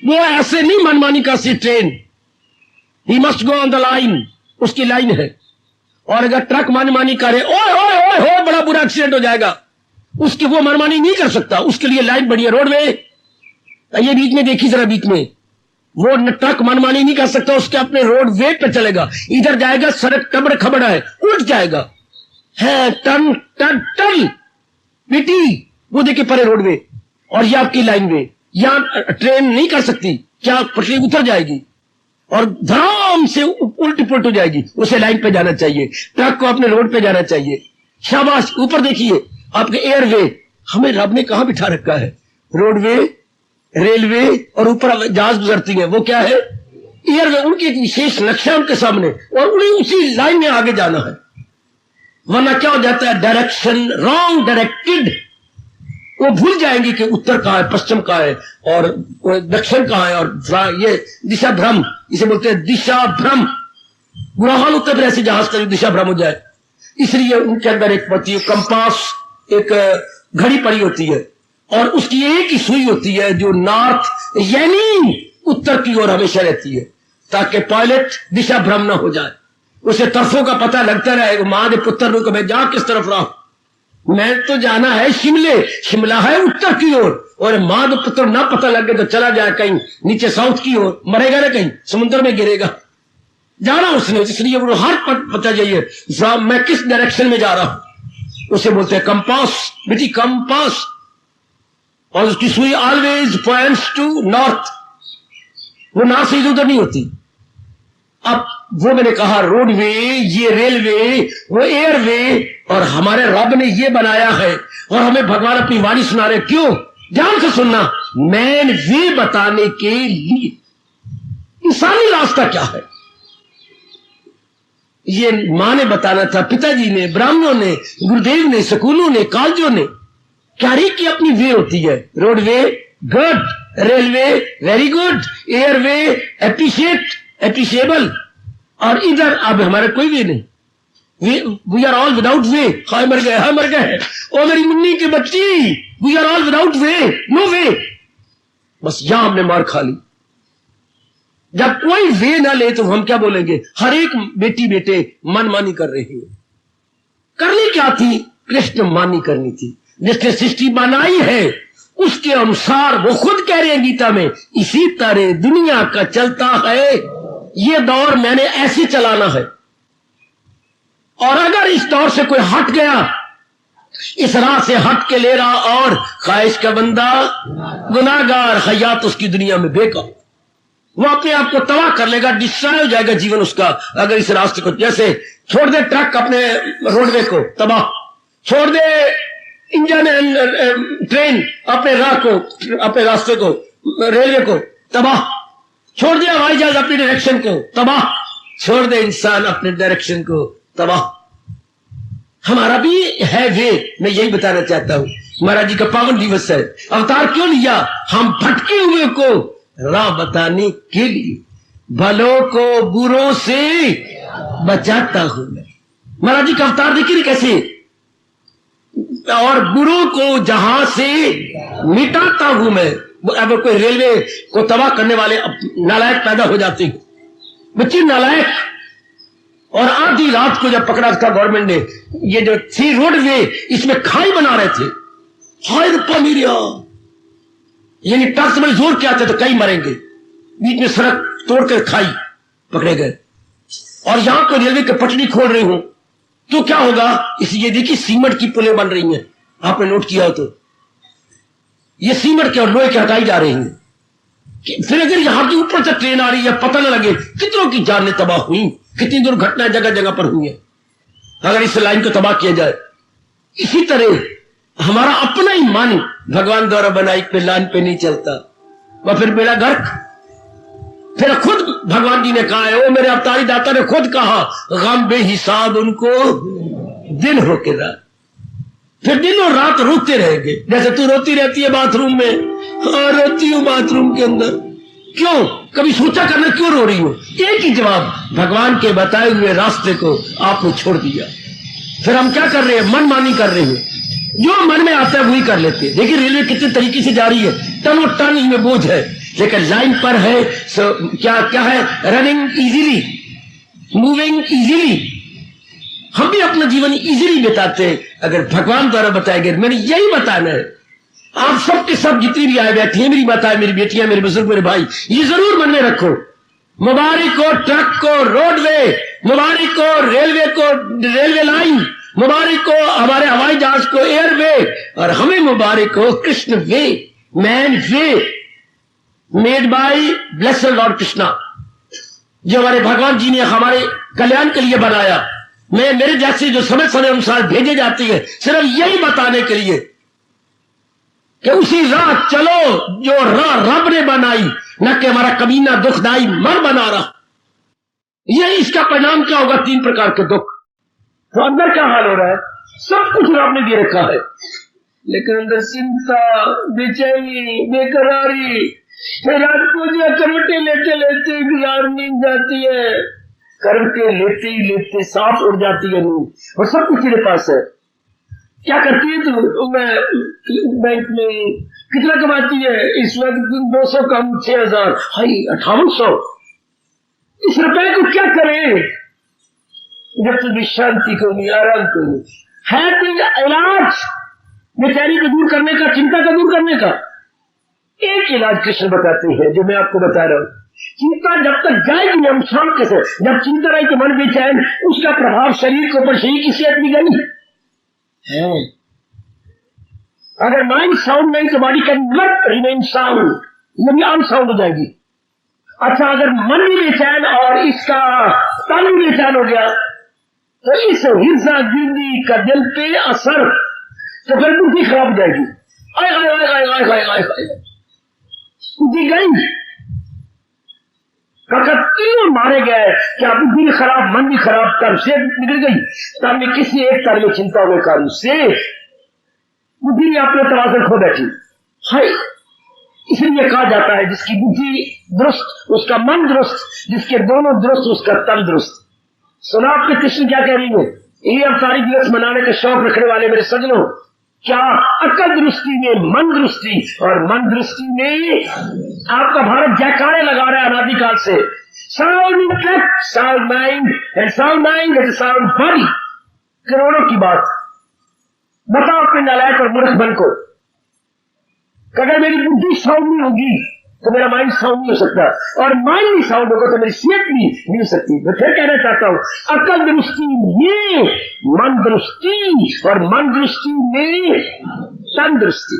[SPEAKER 1] वो ऐसे नहीं मनमानी का सी train, he must go on the line, उसकी लाइन है। और अगर ट्रक मनमानी करे, ओए ओए ओए हो, बड़ा बुरा एक्सीडेंट हो जाएगा, उसकी वो मनमानी नहीं कर सकता, उसके लिए लाइन बनी है रोड में। ये बीच में देखी जरा, बीच में वो ट्रक मनमानी नहीं कर सकता, उसके अपने रोड वे पे चलेगा, इधर जाएगा, सड़क टबड़ खबड़ है, उल्ट जाएगा। है टर्न टर्न टर्न बेटी, वो देखिए परे रोडवे और ये आपकी लाइन वे, यहां ट्रेन नहीं कर सकती, क्या पटरी उतर जाएगी और धड़ाम से उल्टी पुलट हो जाएगी। उसे लाइन पे जाना चाहिए, ट्रक को अपने रोड पे जाना चाहिए। शाबाश, ऊपर देखिए आपके एयरवे, हमें रब ने कहां बिठा रखा है? रोडवे, रेलवे और ऊपर जहाज गुजरती है, वो क्या है? एयरवे। उनकी एक विशेष नक्शा उनके सामने और उन्हें उसी लाइन में आगे जाना है, वरना क्या हो जाता है? Direction wrong directed. वो भूल जाएंगे कि उत्तर कहां है, पश्चिम कहां है और दक्षिण कहां है, और ये दिशा भ्रम, इसे बोलते हैं दिशा भ्रम। बुरा हाल होता है फिर ऐसे जहाज का दिशा भ्रम हो जाए। इसलिए उनके अंदर एक पड़ती है कंपास, एक घड़ी पड़ी होती है और उसकी एक ही सुई होती है जो नॉर्थ यानी उत्तर की ओर हमेशा रहती है, ताकि पायलट दिशा भ्रम ना हो जाए, उसे तरफों का पता लगता रहे। मां दे पुत्र रू मैं जा किस तरफ रहा, मैं तो जाना है शिमले, शिमला है उत्तर की ओर, और मां दे पुत्र ना पता लगे तो चला जाए कहीं नीचे साउथ की ओर, मरेगा ना कहीं समुद्र में गिरेगा। जाना उसने, इसलिए वो हर पता चाहिए मैं किस डायरेक्शन में जा रहा हूं, उसे बोलते हैं कंपास बेटी, कंपास। और उसकी सुई ऑलवेज पॉइंट्स टू नॉर्थ, वो नॉर्थ से उधर नहीं होती। अब वो मैंने कहा रोडवे, ये रेलवे, वो एयरवे, और हमारे रब ने ये बनाया है और हमें भगवान अपनी वाणी सुना रहे। क्यों? ध्यान से सुनना, मैन वे बताने के लिए इंसानी रास्ता क्या है ये मां ने बताना था, पिताजी ने, ब्राह्मणों ने, गुरुदेव ने, स्कूलों ने, कॉलेजों ने। क्या की अपनी वे होती है, roadway good, railway very good, airway appreciable, और इधर अब हमारा कोई वे नहीं, वी आर ऑल विदाउट वे। हाय मर गए, हाय मर गए, ओ मेरी मुन्नी की बच्ची, we are all without way, no way. बस यहां हमने मार खा ली। जब कोई वे ना ले तो हम क्या बोलेंगे? हर एक बेटी बेटे मनमानी कर रहे हैं। करनी क्या थी? कृष्ण मानी करनी थी। जिसने सृष्टि बनाई है उसके अनुसार वो खुद कह रहे हैं गीता में, इसी तरह दुनिया का चलता है, ये दौर मैंने ऐसे चलाना है। और अगर इस दौर से कोई हट गया, इस राह से हट के ले रहा और ख्वाहिश का बंदा गुनाहगार, हयात उसकी दुनिया में बेकार, वो अपने आप को तबाह कर लेगा, डिस्ट्रॉय हो जाएगा जीवन उसका। अगर इस रास्ते को, जैसे छोड़ दे ट्रक अपने रोडवे को, तबाह, छोड़ दे इंजन ट्रेन अपने राह को, अपने रास्ते को, रेलवे को, तबाह, छोड़ दे हवाई जहाज अपनी डायरेक्शन को, तबाह, छोड़ दे इंसान अपने डायरेक्शन को, तबाह। हमारा भी है वे, मैं यही बताना चाहता हूं। महाराज जी का पावन दिवस है, अवतार क्यों लिया? हम भटके हुए को राह बताने के लिए, भलों को बुरों से बचाता हूं मैं। महाराज जी का अवतार देखिए कैसे, और बुरों को जहां से मिटाता हूं मैं। अगर कोई रेलवे को तबाह करने वाले नालायक पैदा हो जाते हैं, बच्चे नालायक, और आधी रात को जब पकड़ा था गवर्नमेंट ने, ये जो थी रोडवे, इसमें खाई बना रहे थे, हाय रब्बा मेरिया, यानी ट्रक से बड़े जोर के आते तो कई मरेंगे, बीच में सड़क तोड़कर खाई पकड़े गए। और यहां को रेलवे की पटरी खोल रही हूं तो क्या होगा? इसलिए देखिए सीमेंट की पुलें बन रही हैं, आपने नोट किया हो तो, ये सीमेंट के और लोहे के हटाई जा रही हैं। फिर अगर यहां के ऊपर से ट्रेन आ रही है, पता न लगे कितनों की जानें तबाह हुई, कितनी दुर्घटनाएं जगह जगह पर हुई है अगर इस लाइन को तबाह किया जाए। इसी तरह हमारा अपना ही मन भगवान द्वारा बनाई पे लाइन पे नहीं चलता, वह फिर बेड़ा गर्क। फिर खुद भगवान जी ने कहा है, ओ मेरे अवतारी दाता ने खुद कहा, गम बेहिसाब उनको दिन होके रात, फिर दिन और रात रोते रहेंगे। जैसे तू रोती रहती है बाथरूम में, हाँ रोती हूं बाथरूम के अंदर, क्यों? कभी सोचा करना क्यों रो रही हो? एक ही जवाब, भगवान के बताए हुए रास्ते को आपने छोड़ दिया। फिर हम क्या कर रहे हैं? मनमानी कर रहे हैं, जो मन में आता है वही कर लेते हैं। देखिए रेलवे कितने तरीके से जा रही है, टन और टन इसमें बोझ है, लेकिन लाइन पर है। क्या क्या है? Running easily, moving easily. हम भी अपना जीवन इजीली बिताते हैं अगर भगवान द्वारा बताए गए। मैंने यही बताना है, आप सबके सब जितनी भी आए बैठी हैं, मेरी माताएं, मेरी बेटियां, मेरे बुजुर्ग, मेरे भाई, ये जरूर मन में रखो, मुबारक को ट्रक को रोडवे, मुबारक को रेलवे लाइन, मुबारक हो हमारे हवाई जहाज को एयरवे, और हमें मुबारक हो Krishna way, man way made by blessed lord Krishna, जो हमारे भगवान जी ने हमारे कल्याण के लिए बनाया। मैं मेरे जैसे जो समय समय अनुसार भेजे जाती है सिर्फ यही बताने के लिए कि उसी राह चलो जो राह रब ने बनाई, न कि हमारा कमीना दुखदाई मन बना रहा। ये इसका परिणाम क्या होगा? 3 प्रकार के दुख। तो अंदर क्या हाल हो रहा है? सब कुछ रब ने दे रखा है, लेकिन अंदर चिंता, बेचैनी, बेकरारी, रात को जो करवटें लेते लेते गुजार नींद जाती है, करवटें लेते ही लेते सांप उड़ जाती है नींद, और सब कुछ तेरे पास है। क्या करती है तू? मैं बैंक में कितना कमाती है इस वक्त? 200 कम 6000, हाई 5800। इस रुपए को क्या करें जब तुझे शांति को नहीं, आराम को नहीं है? तो इलाज बेचैनी को दूर करने का, चिंता को दूर करने का एक इलाज कृष्ण बताते हैं, जो मैं आपको बता रहा हूं। चिंता जब तक जाएगी हम शांति से, जब चिंता रही तो मन बेचैन, उसका प्रभाव शरीर के ऊपर, शरीर की सेहत भी गई है। अगर माइंड साउंड नहीं तो body can not remain sound, ये भी अनसाउंड हो जाएगी। अच्छा, अगर मन भी बेचैन और इसका तन भी बेचैन हो गया तो इस हिर्जा गिरदी का दिल पे असर, तो फिर बुद्धि खराब हो जाएगी। आय आय आय आय आय आय आय आय बुद्धि गई, तीनों मारे गए। क्या बुद्धि भी खराब, मन भी खराब, तब से निकल गई, तब में किसी एक तरह में चिंता हुए कारण से बुद्धि अपने तवाज़ुन खो बैठी है। इसलिए कहा जाता है जिसकी बुद्धि दुरुस्त उसका मन दुरुस्त, जिसके दोनों दुरुस्त उसका तन दुरुस्त। सुना आपके कृष्ण क्या कह रही है? ये अवतारी दिवस मनाने का शौक रखने वाले मेरे सज्जनों, क्या अकल दृष्टि में मन दृष्टि, और मन दृष्टि में आपका भारत जयकारे लगा रहा है अनादिकाल से। Sound intellect, sound mind and sound mind and sound body, करोड़ों की बात। बताओ अपने नालायक और मूर्ख मन को, अगर मेरी बुद्धि साउंड नहीं होगी तो मेरा माइंड साउंड नहीं हो सकता, और माइंड नहीं साउंड होगा तो मेरी सेहत भी नहीं हो सकती। मैं फिर कहना चाहता हूं, अकल दृष्टि में मन दृष्टि, और मन दृष्टि में तन दृष्टि।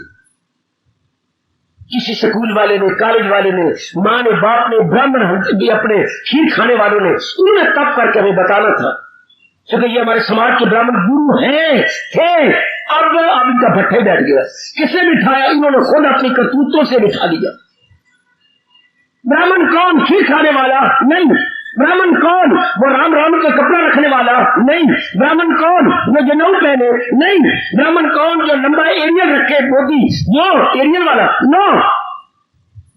[SPEAKER 1] किसी स्कूल वाले ने, कॉलेज वाले ने, माँ ने, बाप ने, ब्राह्मण भी अपने खीर खाने वालों ने, उन्होंने तब करके हमें बताना था, क्योंकि ये हमारे समाज के ब्राह्मण गुरु हैं थे। अब इनका भट्ठे बैठ गया। किसने बिठाया? इन्होंने खुद अपनी करतूतों से बिठा दिया। ब्राह्मण कौन? खीर खाने वाला नहीं। ब्राह्मण कौन? वो राम राम का कपड़ा रखने वाला नहीं। ब्राह्मण कौन? वो जनेऊ पहने नहीं। ब्राह्मण कौन? जो लंबा एरियल रखे मोदी, वो एरियल वाला नो।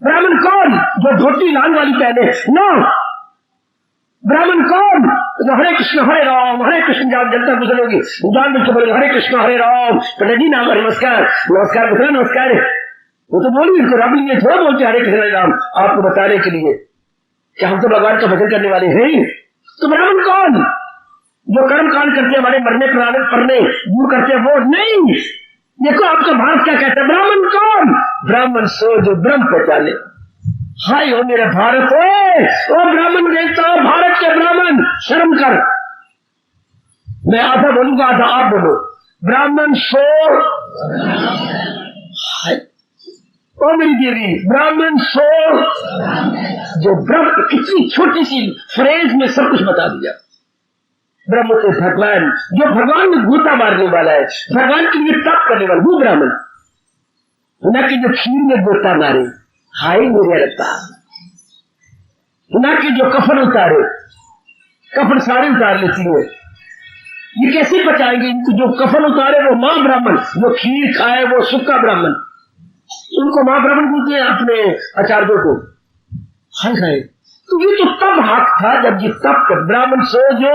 [SPEAKER 1] ब्राह्मण कौन? जो धोती लाल वाली पहने नो। ब्राह्मण कौन? जो हरे कृष्ण जान जनता गुजरोगी जान में बोले हरे कृष्ण हरे राम, पंडित जी नाम नमस्कार नमस्कार गुजरा नमस्कार। वो तो बोली इनको रब लिए थोड़ा बोलते हरे कृष्ण हरे राम, आपको बताने के लिए कि हम तो भगवान का भजन करने वाले हैं। तो ब्राह्मण कौन? जो कर्म कांड करते हमारे मरने पड़ने दूर करते हैं वो नहीं। देखो आपका भारत क्या कहता है, ब्राह्मण कौन? ब्राह्मण सो जो ब्रह्म पहचाने। हाय हो मेरा भारत, ओ ब्राह्मण देवता, भारत के ब्राह्मण शर्म कर। मैं आधा बोलूंगा आधा आप बोलो। ब्राह्मण सो, ओ मेरी देवी, ब्राह्मण सो जो ब्रह्म, कितनी छोटी सी फ्रेज में सब कुछ बता दिया। ब्रह्म से भगवान, जो भगवान में गोता मारने वाला है, भगवान के लिए तप करने वाला वो ब्राह्मण, न कि जो खीर में गोता मारे। हाय मेरे रत्ता, न कि जो कफन उतारे, कफन सारे उतार लेती है। ये कैसे बचाएंगे इनको? जो कफन उतारे वो मां ब्राह्मण, जो खीर खाए वो सुक्का ब्राह्मण। उनको मां ब्राह्मण बोलते हैं अपने आचार्यों को। हाय हाय, तो ये तो तब हक था जब ये तब कर ब्राह्मण सो जो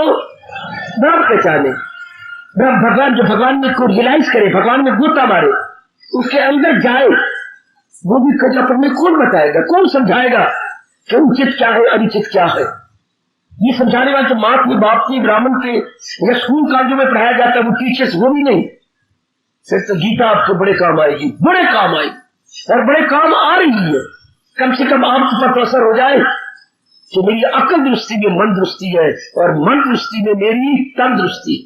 [SPEAKER 1] ब्रह्म पहचाने, ब्रह्म भगवान, जो भगवान में को रियलाइज करे, भगवान में गोता मारे, उसके अंदर जाए। वो भी कजलापन में कौन बताएगा, कौन समझाएगा कि उचित क्या है अनुचित क्या है? ये समझाने वाले तो माँ की, बाप की, ब्राह्मण के या स्कूल कॉलेजों में पढ़ाया जाता है वो टीचर्स, वो भी नहीं। फिर तो गीता आपको बड़े काम आएगी, बड़े काम आई, और बड़े काम आ रही है। कम से कम आपके ऊपर असर हो जाए कि मेरी अकल दृष्टि में मन दृष्टि है, और मन दृष्टि में मेरी तन दृष्टि।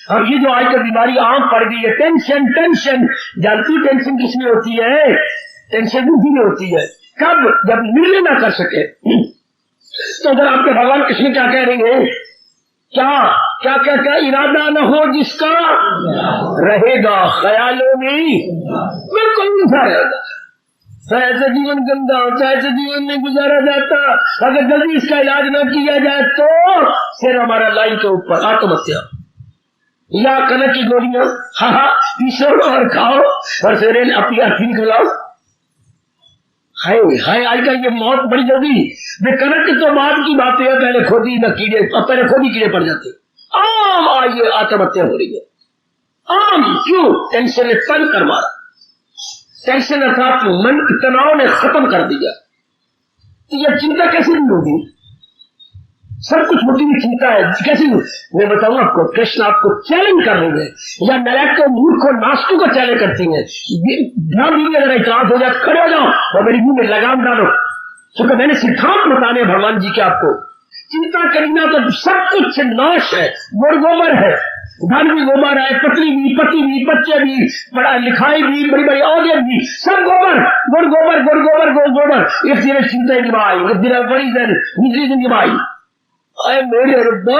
[SPEAKER 1] और ये जो आजकल बीमारी आम पड़ गई है, टेंशन टेंशन, जानती टेंशन किसमें होती है? टेंशन बुद्धि में होती है। कब? जब निर्णय ना कर सके। तो अगर आपके भगवान कृष्ण क्या कह रहे हैं? क्या क्या क्या क्या इरादा न हो जिसका रहेगा ख्यालों में बिल्कुल ऊँचा रहेगा। ऐसे जीवन गंदा होता है, ऐसे जीवन में गुजारा जाता। अगर जल्दी इसका इलाज न किया जाए तो फिर हमारा लाइन के ऊपर आत्महत्या या कनक की गोलियां पीसो और खाओ और फिर अपनी अर्थी निकलाओ। हाय हाय, आजकल ये मौत बड़ी जल्दी। वे कनक तो बाद की बातें है, पहले खुद ही न कीड़े, पहले खुद ही कीड़े पड़ जाते। आम आज आत्महत्या हो रही है। आम क्यों? टेंशन ने तंग कर मारा। टेंशन अर्थात मन की तनाव ने खत्म कर दिया। तो यह चिंता कैसे नहीं होगी? सब कुछ होती हुई चिंता है कैसी? मैं बताऊं आपको, कृष्ण आपको चैलेंज कर रही है, या नालायक को, मूर्ख को, नास्तिक को चैलेंज करती है। ध्यान दीजिए, अगर इतराज हो जाए खड़े हो जाओ और मेरी मुंह में लगाम डालो। क्योंकि मैंने सिद्धांत बताने भगवान जी के आपको। चिंता करना तो सब कुछ नाश है, गुड़ गोबर है, धन भी गोबर है, पत्नी भी, पति भी, बच्चे भी, पढ़ा लिखाई भी, बड़ी बड़ी औरत भी, सब गोबर, गुड़ गोबर, गुड़ गोबर, गुड़ गोबर। एक दिन चिंता निभाई, एक दिन बड़ी दिन निभाई। अरे मेरे रब्बा,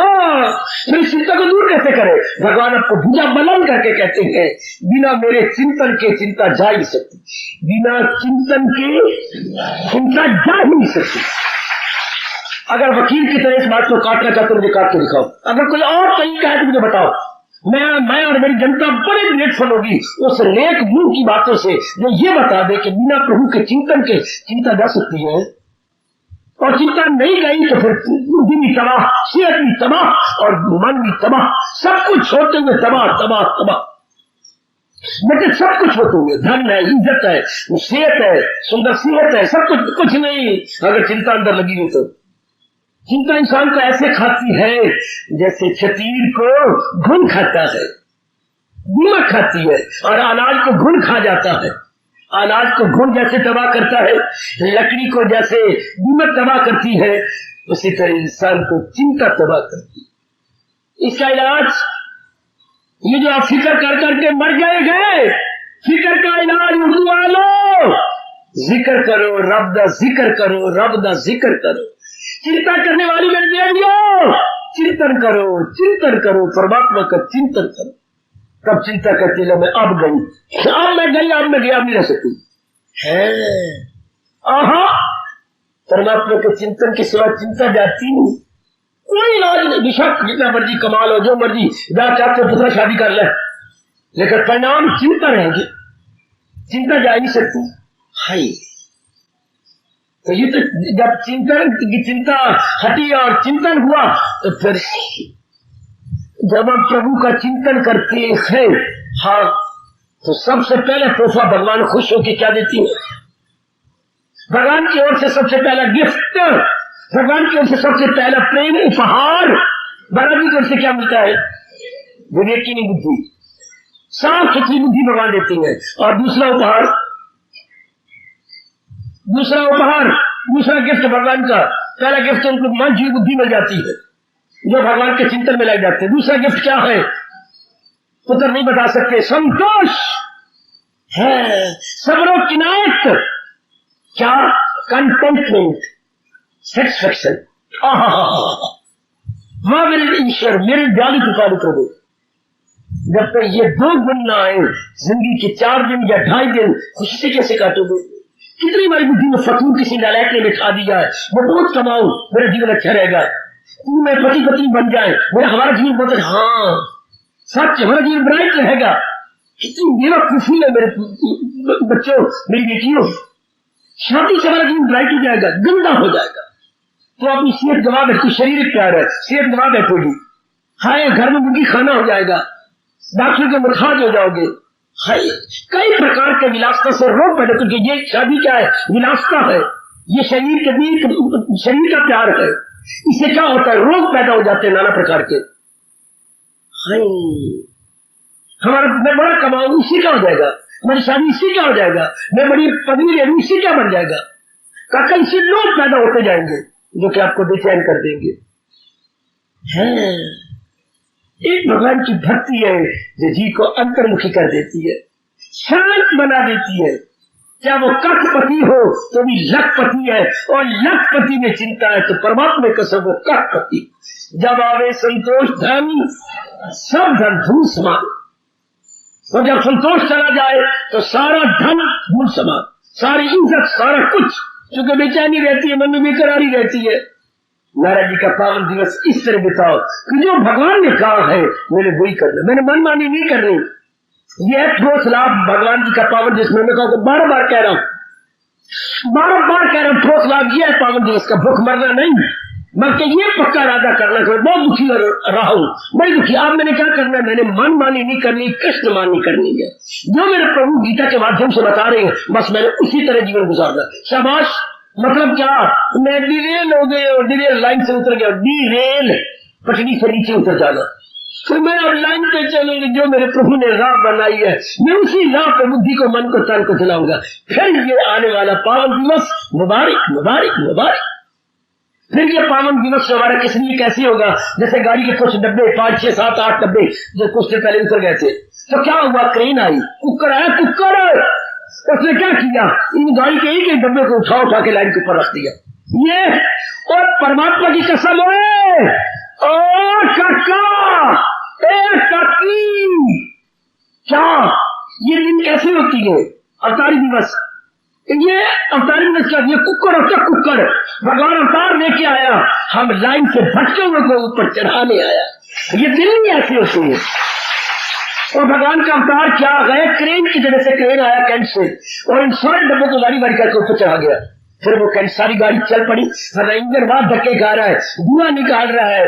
[SPEAKER 1] मेरी चिंता को दूर कैसे करे? भगवान आपको भुजा बलम करके कहते हैं, बिना मेरे चिंतन के चिंता जा ही सकती, बिना चिंतन के चिंता जा ही नहीं सकती। अगर वकील की तरह इस बात को काटना चाहते मुझे काट के दिखाओ। अगर कोई और तरीका है तो मुझे बताओ। मैं और मेरी जनता बड़े ग्रेटफुल होगी उस नेक मुंह की बातों से जो ये बता दे कि बिना प्रभु के चिंतन के चिंता जा सकती है। और चिंता नहीं गई तो फिर बुद्धि भी तबाह, सेहत भी तबाह और मन भी तबाह, सब कुछ होते हुए तबाह तबाह तबाह। बेटे सब कुछ होते हुए, धन है, इज्जत है, सेहत है, सुंदर सेहत है, सब कुछ नहीं अगर चिंता अंदर लगी हुई तो। चिंता इंसान को ऐसे खाती है जैसे छतीर को घुन खाता है, दीमक खाती है, और अनाज को घुन खा जाता है। अनाज को घुन जैसे तबाह करता है, लकड़ी को जैसे दीमक तबाह करती है, उसी तरह इंसान को चिंता तबाह करती है। इसका इलाज ये जो आप फिक्र कर करके मर गए, फिक्र का इलाज उर्दू वालों, जिक्र करो रब दा, जिक्र करो रब दा, जिक्र करो। चिंता करने वाली मेरे बेटियों, चिंतन करो परमात्मा का चिंतन करो। तब चिंता करती है मैं अब गई, अब मैं गई, अब मैं गया, अब नहीं रह सकती है। आहा, परमात्मा के चिंतन के सिवा चिंता जाती नहीं। कोई इलाज नहीं, बेशक जितना मर्जी कमा लो, जो मर्जी जा चाहते पुत्र शादी कर ले, लेकिन परिणाम चिंता रहेगी, चिंता जा नहीं सकती। हाय, तो ये तो जब चिंता हटी और चिंतन हुआ तो फिर जब हम प्रभु का चिंतन करते हैं, हाँ, तो सबसे पहले तोहफा भगवान खुश होकर क्या देती है? भगवान की ओर से सबसे पहला गिफ्ट, भगवान की ओर से सबसे पहला प्रेम उपहार भगवान की ओर से क्या मिलता है? विवेकिनी बुद्धि, साफ सुथरी बुद्धि भगवान देती है। और दूसरा उपहार, दूसरा गिफ्ट भगवान का, पहला गिफ्ट उनको मन की बुद्धि मिल जाती है जो भगवान के चिंतन में लग जाते हैं। दूसरा गिफ्ट क्या है? पुत्र नहीं बता सकते, संतोष है, सब्र किनायत, क्या? Contentment, satisfaction. वाह मेरे ईश्वर, मेरे दयालु कृपालु प्रभु, जब तक ये 2 गुण ना आए, जिंदगी के 4 दिन या 2.5 दिन खुशी से कैसे काटोगे? कितनी बारी बुद्धि में फतूर किसी नालायक ने बिठा दिया है, मैं बहुत कमाऊं, मेरा जीवन अच्छा रहेगा, मैं पति पत्नी बन जाए, हमारा जीवन बहुत, हाँ सच, हमारा जीवन ब्राइट रहेगा। कितनी बेवकूफी है मेरे बच्चों, मेरी बेटियों, शादी से हमारा जीवन ब्राइट हो जाएगा, गंदा हो जाएगा तो अपनी सेहत गवा बैठो, शरीर प्यार है, सेहत गवा बैठोगी। हाय, घर में मुर्गी खाना हो जाएगा, डॉक्टर के मुखाज हो जाओगे। हाय, कई प्रकार के विलासता से रोग पैदा, क्योंकि ये शादी क्या है? विलासता है, ये शरीर के बीच शरीर का प्यार है। इससे क्या होता है? रोग पैदा हो जाते हैं नाना प्रकार के। हाय, हमारा मैं बड़ा कमाऊं, इससे क्या हो जाएगा? हमारी शादी इससे क्या हो जाएगा? मैं बड़ी पदवी ले लूं, इससे क्या बन जाएगा? काका, इससे लोग पैदा होते जाएंगे जो कि आपको बेचैन कर देंगे। है एक भगवान की भक्ति है जो जी को अंतर्मुखी कर देती है, शांत बना देती है। क्या वो कखपति हो तो भी लखपति है, और लखपति में चिंता है तो परमात्मा कसम वो कखपति। जब आवे संतोष धन सब धन धूल समान, और जब संतोष चला जाए तो सारा धन धूल समान, सारी इज्जत सारा कुछ, क्योंकि बेचैनी रहती है, मन में बेकरारी रहती है। नारायण जी का पावन दिवस इस तरह बिताओ कि जो भगवान ने कहा है मैंने वही करना, मैंने मनमानी नहीं करनी। यह ठोस लाभ भगवान जी का पावन दिवस, मैंने कहा बार बार कह रहा हूँ, ठोस लाभ यह है पावन दिवस का, भूख मरना नहीं, बल्कि ये पक्का इरादा करना कि बहुत दुखी रहा हूँ, बड़ी दुखी। अब मैंने क्या करना है, मैंने मनमानी नहीं करनी, कृष्ण मानी करनी है। जो मेरे प्रभु गीता के माध्यम से बता रहे हैं बस मैंने उसी तरह जीवन गुजारना। शाबाश। मतलब क्या, मैं डिरेल हो गए और डिरेल लाइन से उतर गया, डिरेल पटरी से नीचे उतर जाना, तो मैं अब लाइन पे चलूंगी, जो मेरे प्रभु ने राह बनाई है मैं उसी राह पे बुद्धि को मन को तन को चलाऊंगा। फिर ये आने वाला पावन दिवस मुबारक मुबारक मुबारक। फिर ये पावन दिवस हमारा किस लिए कैसे होगा, जैसे गाड़ी के कुछ डब्बे 5 6 7 8 डब्बे जो कुछ देर पहले उतर गए थे, तो क्या हुआ, क्रेन आई, कुकर आया, कुकर उसने क्या किया, इन गाड़ी के एक एक डब्बे को उठा के लाइन के ऊपर रख दिया। ये और परमात्मा की कसम है, और काका काकी, क्या ये दिन कैसे होती है, अवतारी दिवस, ये अवतारी दिवस क्या, ये कुकर और क्या कुकर, भगवान अवतार लेके आया, हम लाइन से भटके हुए को ऊपर चढ़ाने आया। ये दिन ही ऐसी होती है। और भगवान का अवतार क्या गए, क्रेन की जगह से क्रेन आया कैंट से, और इन सारे डब्बों को गाड़ी बारी करके ऊपर चढ़ा गया। फिर वो कैंट सारी गाड़ी चल पड़ी, इंजन बाहर धक्के खा रहा है, धुआं निकाल रहा है,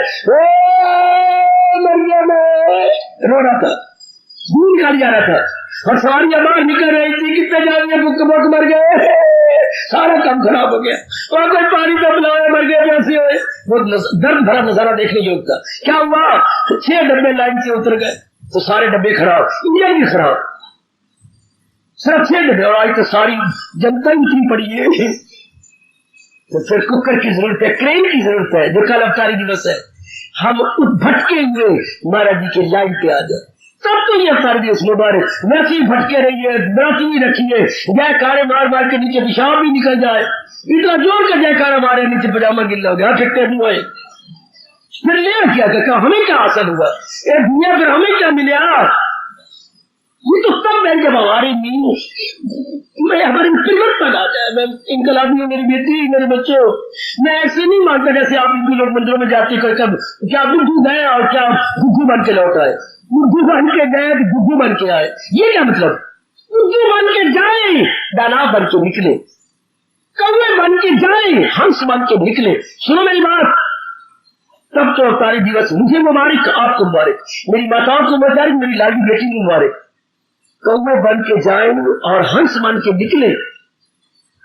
[SPEAKER 1] रो रहा था, धुआं निकाल जा रहा था, और सवारियां बाहर निकल रही थी, कितने जाने बुक मर गए, सारा काम खराब हो गया, और कोई पानी का पिलाया मर गया, कैसे हुए। वो दर्द भरा नजारा देखने योग्य था। क्या हुआ, 6 डब्बे लाइन से उतर गए तो सारे डब्बे खराब, इंजन भी खराब, सिर्फ 6 डब्बे, और आज तो सारी जनता उतरी पड़ी है। तो फिर कुकर की जरूरत है, क्रेन की जरूरत है, जो कल अवतारी दिवस है, हम भटके हुए महाराज जी के लाइन पे आ जाए, तब तो ये अवतारी दिवस मुबारक। वैसे ही भटके रहिए, बराती भी रखिए, जयकारे मार मार के नीचे पेशाब भी निकल जाए, इतना जोर का जयकारा मारे नीचे पजामा गिल्ला हो गया, फिर नहीं हुए, फिर ले क्या हमें क्या हासिल हुआ, ये दुनिया फिर हमें क्या मिले। ये तो तब है जब हमारे हमारे परिवर्तन आता है। मैं इनकलाबी हूँ, मेरी बेटी, मेरे बच्चों, मैं ऐसे नहीं मानता जैसे आप हिंदू लोग मंदिरों में जाते कर कब क्या बुद्धू गए और क्या गुग्गू बन के लौट आए, बुद्धू बन के गए तो गुग्गू बन के आए, ये क्या मतलब, बुद्धू बन के जाए, दानव बन के निकले, कौवे बन के जाए, हंस बन के निकले। सुनो मेरी बात, तब तो अवतारी दिवस मुझे मुबारक, आपको मुबारक, मेरी माताओं को मुबारक, मेरी लाडली बेटी को मुबारक। कौवे बन के जाए और हंस बन के निकले,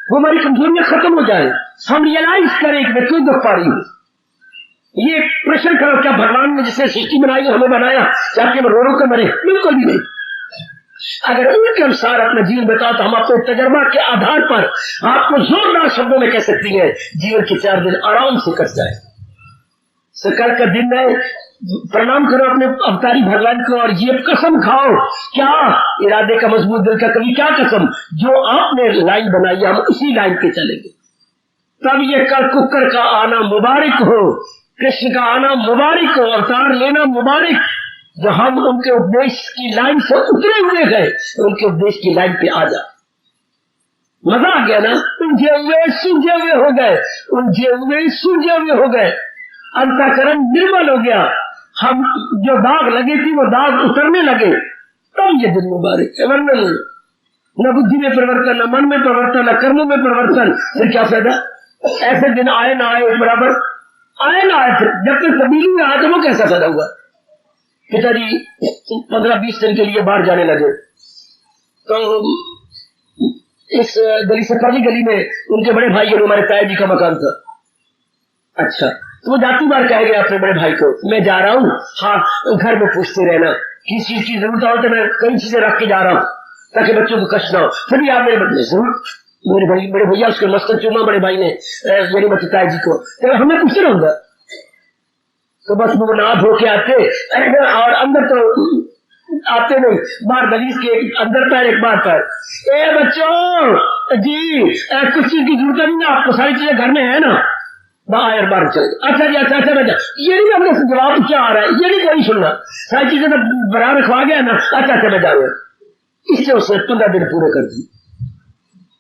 [SPEAKER 1] वो हमारी कमजोरियां खत्म हो जाए, हम रियलाइज करें कि मैं क्यों दुख पा रही हूँ। ये प्रश्न करो, क्या भगवान ने जिसे सृष्टि बनाई हमें बनाया चाहे हम रो रो कर मरे? बिल्कुल भी नहीं। अगर उनके अनुसार अपना जीवन बताओ तो हम आपको तजर्बा के आधार पर आपको जोरदार शब्दों में कह सकती है, जीवन के 4 दिन आराम से कट जाए। कल का दिन है, प्रणाम करो अपने अवतारी भगवान को और ये कसम खाओ, क्या इरादे का मजबूत दिल का कभी, क्या कसम, जो आपने लाइन बनाई हम उसी लाइन पे चलेंगे। तब ये कल कुकर का आना मुबारक हो, कृष्ण का आना मुबारक हो, अवतार लेना मुबारक, जो हम उनके उपदेश की लाइन से उतरे हुए गए, उनके उपदेश की लाइन पे आ जा। मजा आ गया ना, उलझे हुए सुलझे हुए हो गए, उलझे हुए सुलझे हुए हो गए, अंतःकरण निर्मल हो गया, हम जो दाग लगे थी वो दाग उतरने लगे, तब ये दिन मुबारक है। वरना न बुद्धि में परिवर्तन, न मन में परिवर्तन, न कर्मों में परिवर्तन, फिर क्या फायदा। ऐसे दिन आए ना आए बराबर, आए ना आए, फिर जब तक तब्दीली में आए तो वो कैसा फायदा हुआ। पिताजी 15-20 दिन के लिए बाहर जाने लगे, तो इस गली से परली गली में उनके बड़े भाई और हमारे ताया जी का मकान था। अच्छा, तो वो जाती बार कह गया अपने बड़े भाई को, मैं जा रहा हूँ, हाँ घर में पूछते रहना, किसी चीज की जरूरत हो तो मैं कई चीजें रख के जा रहा हूँ ताकि बच्चों को कष्ट ना हो। फिर भी आप मेरे बदले जरूर, मेरे भाई बड़े भैया उसके मस्तक चूमा बड़े भाई ने मेरे बच्चे ताया जी को, तो हमें पूछते रहूंगा। तो बस वो नहा धो के आते और अंदर तो आते नहीं, बाहर दलीज के एक अंदर पैर एक बाहर पैर। ए बच्चों जी कुछ चीज की जरूरत नहीं ना, आपको सारी चीजें घर में है ना, बाहर बाहर चले। अच्छा जी अच्छा बेटा, ये नहीं हमने जवाब क्या आ रहा है, ये नहीं कोई सुनना, सारी चीजें तो बना रखवा गया ना। अच्छा बेटा, इससे उसने 15 दिन पूरे कर दिए।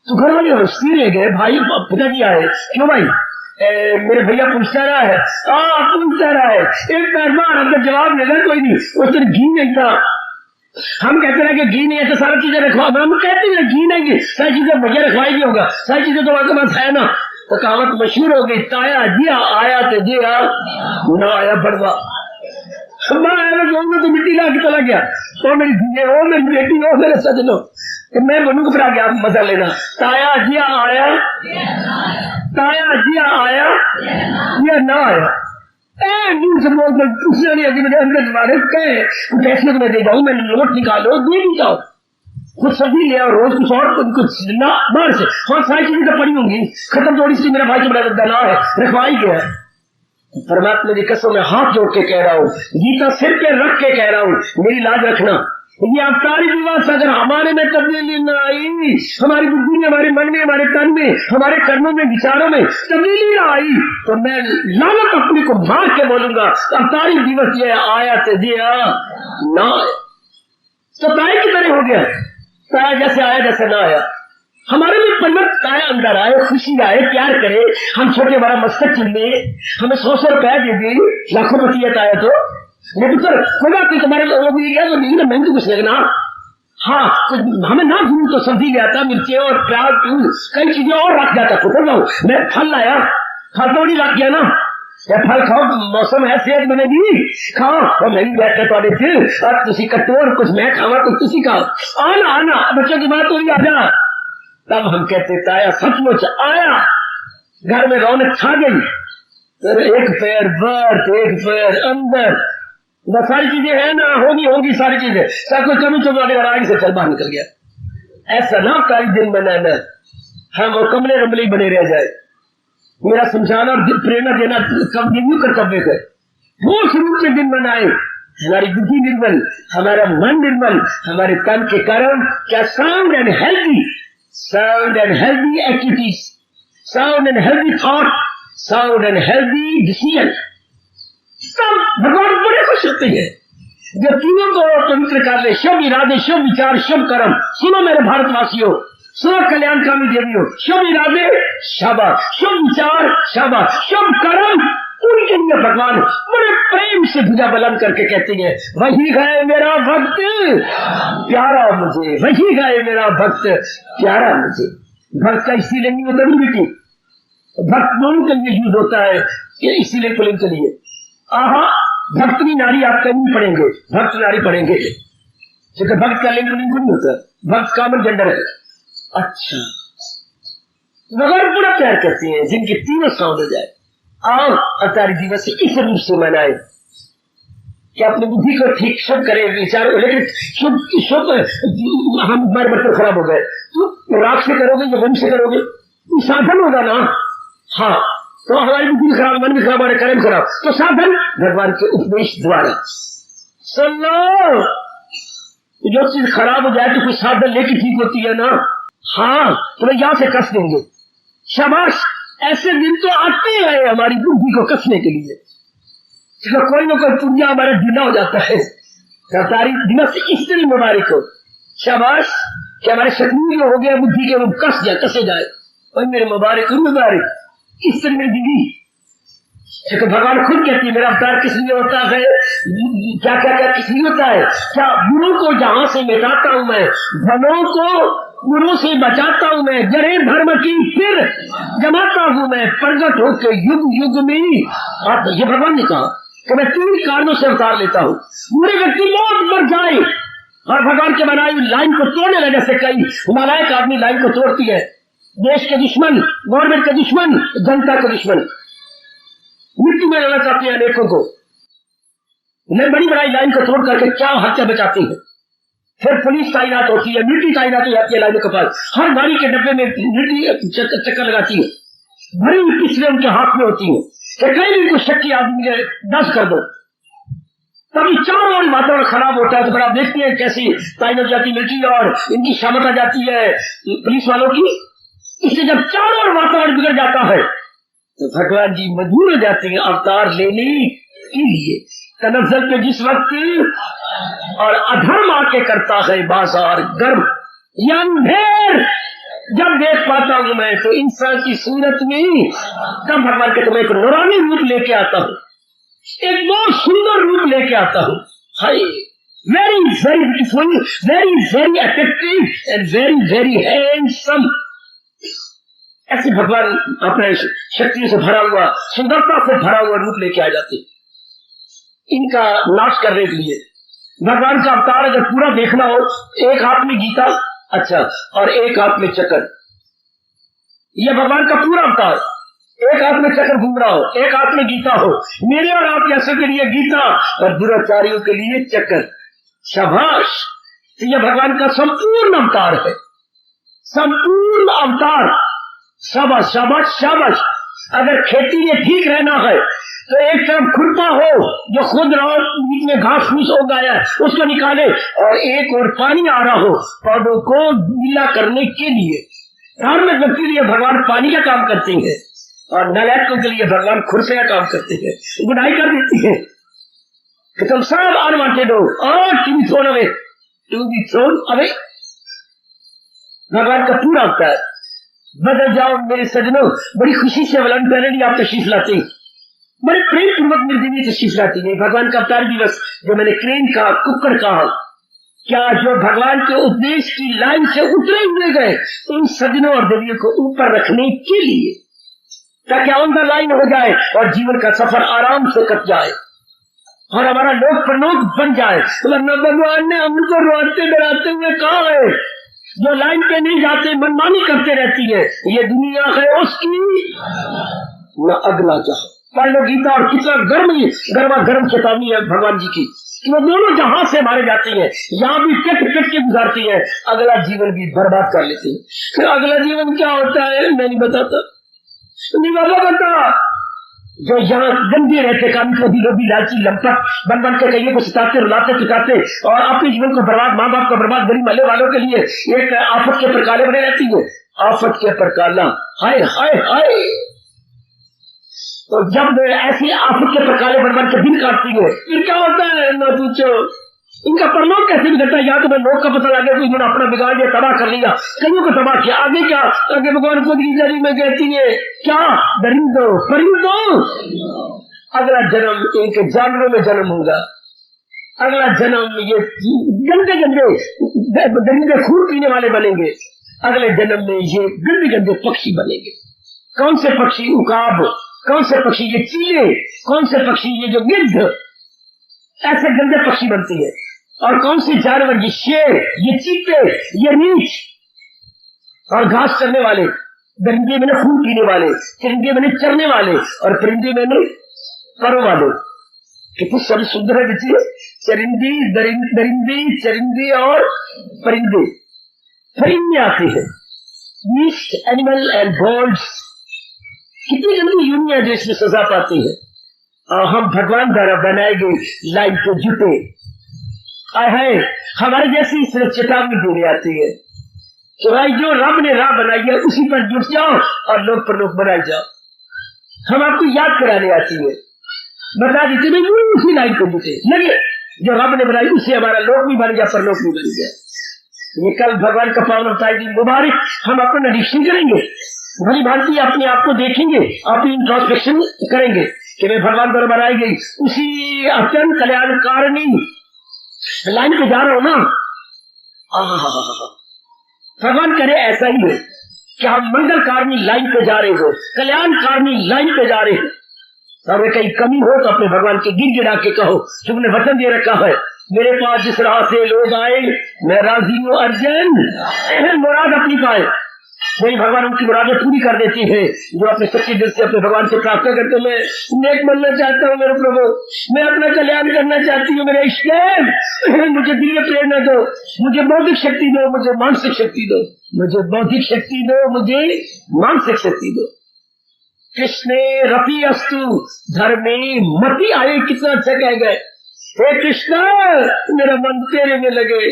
[SPEAKER 1] तो घर वाले हंसती रह गए, भाई पिताजी आए, क्यों भाई? मेरे भैया पूछता रहा है, पूछता रहा है, एक पैर बार अंदर जवाब देगा कोई नहीं। उस दिन घी नहीं था, हम कहते रहे कि घी नहीं है तो सारी चीजें रखवा, हम कहते हैं घी नहीं, सारी चीजें भैया रखवाई भी होगा, सारी चीजें तो आपके पास है ना। तो कहावत मशहूर हो गई, ताया जिया आया तो जिया ना आया बड़वा। तो मिट्टी ला के चला गया, ओ मेरी धीए, ओ मेरी बेटी, ओ मेरे सजनो, मैं बनूंगा फिर आगे आप मजा लेना। ताया जिया आया, ताया जिया आया या ना आया, से बोल पूछना नहीं अभी मेरे अंदर मारे कहे पैसे को मैं दे जाऊं, मैंने नोट निकालो दे भी जाओ, कुछ सब्जी ले आओ, रोज कुछ और कुछ ना बाहर से, हाँ सारी चीजें तो पड़ी होंगी, खत्म थोड़ी सी मेरा भाई तो बड़ा दना है, रखवाई गया। परमात्मा की कसम मैं हाथ जोड़ के कह रहा हूँ, गीता सिर पे रख के कह रहा हूँ, मेरी लाज रखना। ये अवतारी दिवस अगर हमारे में तब्दीली न आई, हमारी बुद्धि में, हमारे मन में, हमारे तन में, हमारे कर्मों में, विचारों में तब्दीली न आई, तो मैं लानत अपनी को मार के बोलूंगा, अवतारी दिवस ये आया तो दिया ना, तो ताए की तरह हो गया, ताया जैसे आया जैसे ना आया। हमारे में परिवर्तन आए, अंदर आए, खुशी आए, प्यार करे, हम छोटे बड़ा मस्तक चिल्ले, हमें 100 रुपया दे दी, लाखों पतियत आया तो लेकिन सर कोई बात नहीं, तुम्हारे लोग ये क्या तो नहीं ना, मैं तो कुछ लगना, हाँ कुछ हमें ना भूल तो सब्जी ले आता, मिर्ची और प्याज कई चीजें और रख जाता, पकड़ लो मैं फल लाया, फल तो नहीं रख गया ना, या फल खाओ, मौसम है, सेहत बनेगी, खाओ, और मैं भी बैठा थोड़े फिर और तुसी कटोर कुछ मैं खावा तो तुसी खाओ, आना आना बच्चों की बात हो रही, आ जा। तब हम कहते ताया सचमुच आया, घर में रौनक छा गई, तो एक पैर बाहर, एक पैर अंदर, बस सारी चीजें है ना, होगी सारी चीजें, सब कुछ कमी चुमाने और आगे से चल बाहर निकल गया। ऐसा ना कई दिन बनाना हम वो कमले रमले बने रह जाए। मेरा समझाना और प्रेरणा देना कर्तव्य है, वो शुरू से दिन बनाए, हमारी बुद्धि निर्मल, हमारा मन निर्मल, हमारे तन के कर्म क्या sound and healthy, sound and healthy activities, sound and healthy thought, sound and healthy decision, सब भगवान बड़े खुश होते हैं जब तीनों को पवित्र कर ले, शुभ इरादे, शुभ विचार, शुभ कर्म। सुनो मेरे भारतवासियों, सुनो कल्याणकामी देवियों, शुभ इरादे शाबाश, शुभ विचार शाबाश, शुभ कर्म उनके लिए भगवान बड़े प्रेम से भुजा बुलंद करके कहते हैं, वही गए मेरा भक्त प्यारा मुझे, वही गए मेरा भक्त प्यारा मुझे। भक्त का इसीलिए नहीं होता बेटी, भक्त दोनों के लिए यूज होता है, इसीलिए पुलिंग के लिए आहा भक्तनी नारी आप कहीं पढ़ेंगे, भक्त नारी पढ़ेंगे, क्योंकि भक्त का लिंग नहीं होता, भक्त कॉमन जेंडर है। अच्छा भगवान पूरा प्यार करती है, जिनकी तीनों साउंड हो जाए। आओ अवतारी दिवस इस रूप से मनाए कि अपनी बुद्धि को ठीक शुभ करे, विचार, लेकिन शुभ शुभ हम हमारे बर्तन खराब हो गए, तो राख से करोगे या वन से करोगे, साधन होगा ना, हाँ तो हमारी बुद्धि खराब, मन भी खराब, हमारे कर्म खराब, तो साधन भगवान के उपदेश द्वारा। सुन लो, जो चीज खराब हो जाए तो कुछ साधन लेके ठीक होती है ना, हाँ तुम्हें यहां से कस देंगे, शाबाश। ऐसे दिन तो आते हैं हमारी बुद्धि को कसने के लिए, तो कोई ना कोई पुर्जा हमारा ढीला हो जाता है। सरकारी दिवस इस दिन मुबारक हो, शाबाश कि हमारे शरीर हो गया बुद्धि के, वो कस जाए, कसे जाए, और मेरे मुबारक मुबारक इस तरह मेरी जिंदगी। भगवान खुद कहती है मेरा अवतार किस लिए होता है, क्या क्या क्या किस लिए होता है, क्या गुरु को जहां से मिटाता हूं मैं, धनों को गुरु से बचाता हूं मैं, जड़े धर्म की फिर जमाता हूं मैं, प्रगट होकर युग युग में। ये भगवान ने कहा कि मैं 3 कारणों से अवतार लेता हूं, बुरे व्यक्ति मौत मर जाए और भगवान के बनाई हुई लाइन को तोड़ने लगे, जैसे कई हिमालय का आदमी लाइन को तोड़ती है, देश के दुश्मन, गवर्नमेंट के दुश्मन, जनता के दुश्मन मृत्यु में रहना चाहते हैं अनेकों को, मैं बड़ी बड़ी लाइन को तोड़ करके क्या हत्या बचाती है। फिर पुलिस तैनात होती है, मिलिट्री तैनात हो जाती है लाइनों के पास, हर गाड़ी के डब्बे में मिलिट्री चक्कर लगाती है, भरी हुई पिछले उनके हाथ में होती है, कि कहीं भी कोई शक्की आदमी है 10 कर दो, तभी चारों ओर वातावरण खराब होता है। तो बड़ा देखते हैं कैसी ताइन हो जाती मिलिट्री और इनकी शामत आ जाती है पुलिस वालों की। इससे जब चारों ओर वातावरण बिगड़ जाता है तो भगवान जी मजबूर हो जाते हैं अवतार लेने के लिए। तनज्जुल पे जिस वक्त और अधर्म आके करता है बाजार गर्म या अंधेर जब देख पाता हूं मैं तो इंसान की सूरत में, तब भगवान के तुम्हें एक नूरानी रूप लेके आता हूं, एक बहुत सुंदर रूप लेके आता हूं। Hi, very very beautiful, very very attractive and very very handsome. ऐसे भगवान अपने शक्तियों से भरा हुआ, सुंदरता से भरा हुआ रूप लेके आ जाते। इनका नाश करने के लिए भगवान का अवतार अगर पूरा देखना हो, एक हाथ में गीता, अच्छा, और एक हाथ में चक्र, यह भगवान का पूरा अवतार। एक हाथ में चक्र घूम रहा हो, एक हाथ में गीता हो, मेरे और आप जैसे के लिए गीता और दुराचारियों के लिए चक्र। शाबाश, तो यह भगवान का संपूर्ण अवतार है, संपूर्ण अवतार। शाबाश शाबाश शाबाश। अगर खेती में ठीक रहना है तो एक तरफ खुरपा हो जो खुद बीच में घास फूस हो गया है उसको निकाले, और एक और पानी आ रहा हो पौधों को गीला करने के लिए। धार्मिक व्यक्ति के लिए भगवान पानी का काम करते हैं और नालायकों के लिए भगवान खुरपे का काम करते हैं, गुनाही कर देती है कि तुम सब अनवांटेड हो और to be thrown away, to be thrown away. भगवान का पूरा होता है। बदल जाओ मेरे सजनों, बड़ी खुशी से वॉलंटियरली आप तशरीफ लाते हैं, बड़े प्रेम पूर्वक मेरे दिन तशरीफ लाती है। भगवान का अवतार दिवस जो मैंने क्रेन कहा, कुक्कड़ कहा, क्या जो भगवान के उपदेश की लाइन से उतरे हुए गए उन सजनों और देवियों को ऊपर रखने के लिए, ताकि ऑन द लाइन हो जाए और जीवन का सफर आराम से कट जाए और हमारा लोक प्रलोक बन जाए। वरना भगवान ने हमको रोते डराते हुए कहा है, जो लाइन पे नहीं जाते मनमानी करते रहती है, ये दुनिया है उसकी न अगला चाहो। पढ़ लो गीता, और कितना गर्मा गर्म चेतावनी है भगवान जी की कि वो दोनों जहां से मारे जाती हैं, यहाँ भी कट कट के गुजारती है, अगला जीवन भी बर्बाद कर लेती है। फिर अगला जीवन क्या होता है मैं नहीं बताता, नहीं बाबा बता। जो यहाँ गंदे रहते काम कभी लोभी लालची लंपट बन बन के कहीं को सिताते रुलाते चुकाते और अपने जीवन को बर्बाद, माँ बाप को बर्बाद, गरीब मल्ले वालों के लिए एक आफत के प्रकाले बने रहती है। आफत के प्रकाला, हाय हाय हाय। तो जब ऐसी आफत के प्रकाले बन बन के दिन काटती है फिर क्या होता है ना पूछो। इनका परलोक कैसे बिगड़ता है, या तो मैं लोग का पता लगे तो इन्होंने अपना बिगाड़ दिया, तबाह कर लिया, कईयों को तबाह किया। आगे क्या, आगे भगवान खुद की जरी में कहती है क्या, दरिंदो परिंदो, अगला जन्म एक जानवरों में जन्म होगा, अगला जन्म ये गंदे गंदे दरिंदे खून पीने वाले बनेंगे, अगले जन्म में ये गंदे गंदे पक्षी बनेंगे। कौन से पक्षी, उकाब, कौन से पक्षी ये चीले, कौन से पक्षी ये जो गिद्ध, ऐसे गंदे पक्षी बनती है। और कौन से जानवर, ये शेर, ये चीते, ये रीछ और घास चरने वाले, दरिंदे में खून पीने वाले, चरिंदे में चरने वाले और परिंदे में परों वाले। कितनी सब सुंदर है देखिए, चरिंदी दरिंदे चरिंदे और परिंदे फिर इनमें आते हैं। बीस्ट एनिमल एंड बर्ड्स, कितनी गंदी यूनियन जो इसमें सजा पाती है। और हम भगवान द्वारा बनाए गए लाइन को जुटे है, हमारे जैसी सिर्फ चेतावनी देने आती है कि भाई जो रब ने राह बनाई है उसी पर जुट जाओ और लोक पर लोक बनाई जाओ। हम आपको याद कराने आती है, बता देते भाई उसी लाइन को जुटे लगे, जो रब ने बनाई उससे हमारा लोक भी बन गया, परलोक भी बन गया। ये कल भगवान का पावन अवतार दिन मुबारक, हम अपना निरीक्षण करेंगे, भली भांति अपने आप को देखेंगे, अपनी इंट्रोस्पेक्शन करेंगे कि मैं भगवान द्वारा बनाई गई उसी अत्यंत कल्याणकारिणी लाइन पे जा रहा हूं ना। भगवान करे ऐसा ही हो कि हम मंगलकारिणी लाइन पे जा रहे हो, कल्याणकारिणी लाइन पे जा रहे हो। और कहीं कमी हो तो अपने भगवान के गिड़ के कहो, तुमने वचन दे रखा है मेरे पास जिस राह से लोग आए मैं राजी हूँ अर्जुन, मुराद अपनी पाए। वही भगवान उनकी मुरादें पूरी कर देती है जो अपने सच्चे दिल से अपने भगवान से प्रार्थना करते। मैं नेक बनना चाहता हूँ मेरे प्रभु, मैं अपना कल्याण करना चाहती हूँ मेरे ईश्वर, मुझे दिव्य प्रेरणा दो, मुझे बौद्धिक शक्ति दो, मुझे मानसिक शक्ति दो, मुझे बौद्धिक शक्ति दो, मुझे मानसिक शक्ति दो। कृष्णे रति अस्तु धर्मे मति आए, कितना अच्छा कह गए। हे कृष्ण मेरा मन तेरे में लगे,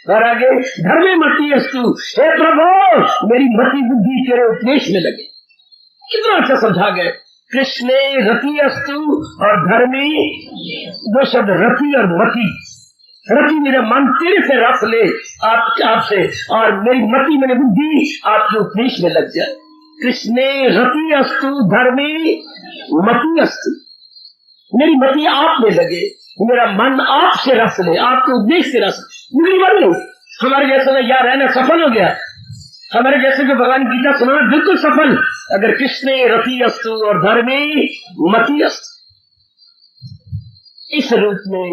[SPEAKER 1] और आगे धर्मे मति अस्तु, हे प्रभु मेरी मति बुद्धि तेरे उपदेश में लगे। कितना अच्छा समझा गए। कृष्णे रति अस्तु और धर्मे, दो शब्द रति और मति। रति मेरा मन तेरे से रस ले आपसे, और मेरी मति मेरी बुद्धि आपके उपदेश में लग जाए। कृष्णे रति अस्तु धर्मे मति अस्तु, मेरी मति आप में लगे, मेरा मन आपसे रस ले, आपके उपदेश से रस। मुगली बन गई, हमारे जैसे में यहाँ रहना सफल हो गया, हमारे जैसे को भगवान गीता सुनाना बिल्कुल सफल। अगर कृष्णे रति अस्तु और धर्मे मति अस्तु, इस रूप में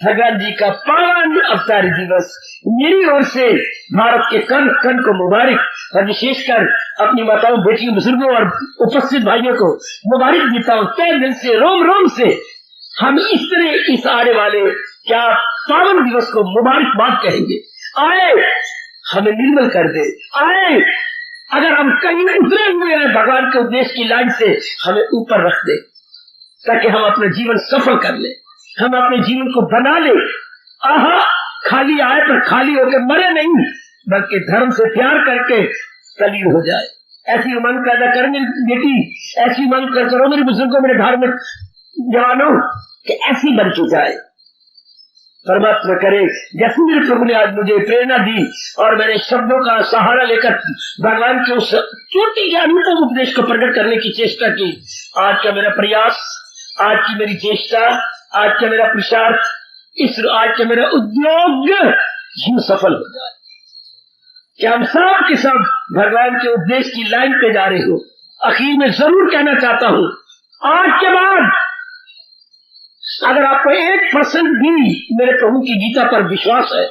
[SPEAKER 1] भगवान जी का पावन अवतारी दिवस मेरी ओर से भारत के कण कण को मुबारक, और विशेषकर अपनी माताओं बेटियों बुजुर्गों और उपस्थित भाइयों को मुबारक देता हूँ तहे दिल से, रोम रोम से। हम इस तरह इस आने वाले क्या पावन दिवस को मुबारकबाद कहेंगे। आए हमें निर्मल कर दे, आए अगर हम कहीं उतरे हुए हैं भगवान के उपदेश की लाइन से, हमें ऊपर रख दे ताकि हम अपना जीवन सफल कर ले, हम अपने जीवन को बना ले। आहा, खाली आए पर खाली होकर मरे नहीं, बल्कि धर्म से प्यार करके तलीन हो जाए। ऐसी उमंग पैदा कर मेरी बेटी, ऐसी उमंग करो मेरे बुजुर्गों, मेरे धार्मिक जवानों, कि ऐसी बन के जाए। परमात्मा करे जैसे मेरे प्रभु ने आज मुझे प्रेरणा दी और मैंने शब्दों का सहारा लेकर भगवान के उस छोटी अनुपम उपदेश को प्रकट करने की चेष्टा की। आज का मेरा प्रयास, आज की मेरी चेष्टा, आज का मेरा पुरुषार्थ, आज का मेरा उद्योग यूं सफल हो जाए कि हम सब के सब भगवान के उपदेश की लाइन पे जा रहे हो। आखिर में जरूर कहना चाहता हूं, आज के बाद अगर आपको 1% भी मेरे प्रभु की गीता पर विश्वास है,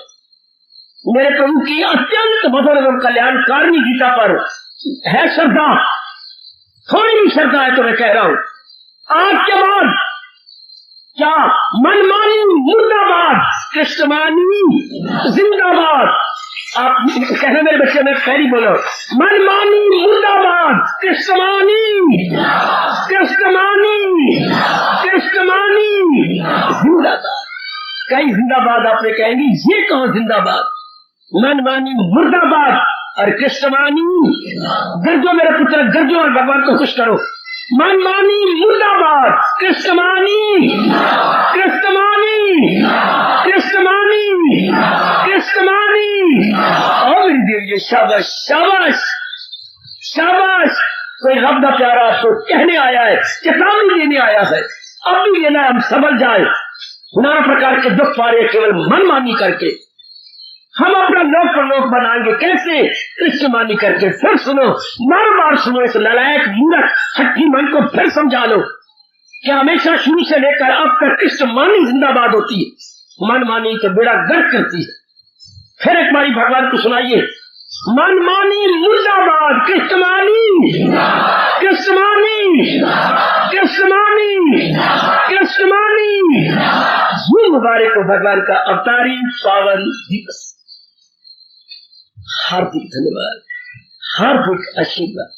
[SPEAKER 1] मेरे प्रभु की अत्यंत मधुर एवं कल्याणकारिणी गीता पर है श्रद्धा, थोड़ी भी श्रद्धा है तो मैं कह रहा हूं, आज के बाद क्या मनमानी मुर्दाबाद, कृष्णमानी जिंदाबाद। आप कहना मेरे बच्चे, मैं पहली बोलो, मनमानी मुर्दाबाद, कृष्णमानी कृष्णमानी कृष्णमानी जिंदाबाद। कई जिंदाबाद आपने कहेंगे, ये कहो जिंदाबाद। मनमानी मुर्दाबाद और कृष्णमानी, गर्जो मेरे पुत्र गर्जो और भगवान को खुश करो। मनमानी मुर्दाबाद, कृष्णमानी कृष्णमानी कृष्णमानी कृष्णमानी। और मेरी देवी, शाबाश शाबाश शाबाश। कोई रब का प्यारा आपको कहने आया है, चेतावनी देने आया है, अब भी लेना हम संभल जाए। नाना प्रकार के दुख पा रहे केवल मनमानी करके। हम अपना लोक प्रलोक बनाएंगे कैसे? कृष्णमानी करके। फिर सुनो, बार बार सुनो इस ललायक मूर्ख हट्टी मन को, फिर समझा लो कि हमेशा शुरू से लेकर अब तक कृष्णमानी जिंदाबाद होती है, मनमानी तो बेड़ा गर्क करती है। फिर एक बारी भगवान को सुनाइए, मनमानी मुर्दाबाद, कृष्णमानी कृष्णमानी कृष्णमानी कृष्णमानी। ये मुबारक हो भगवान का अवतारी पावन दिवस। हार्दिक धन्यवाद, हार्दिक आशीर्वाद।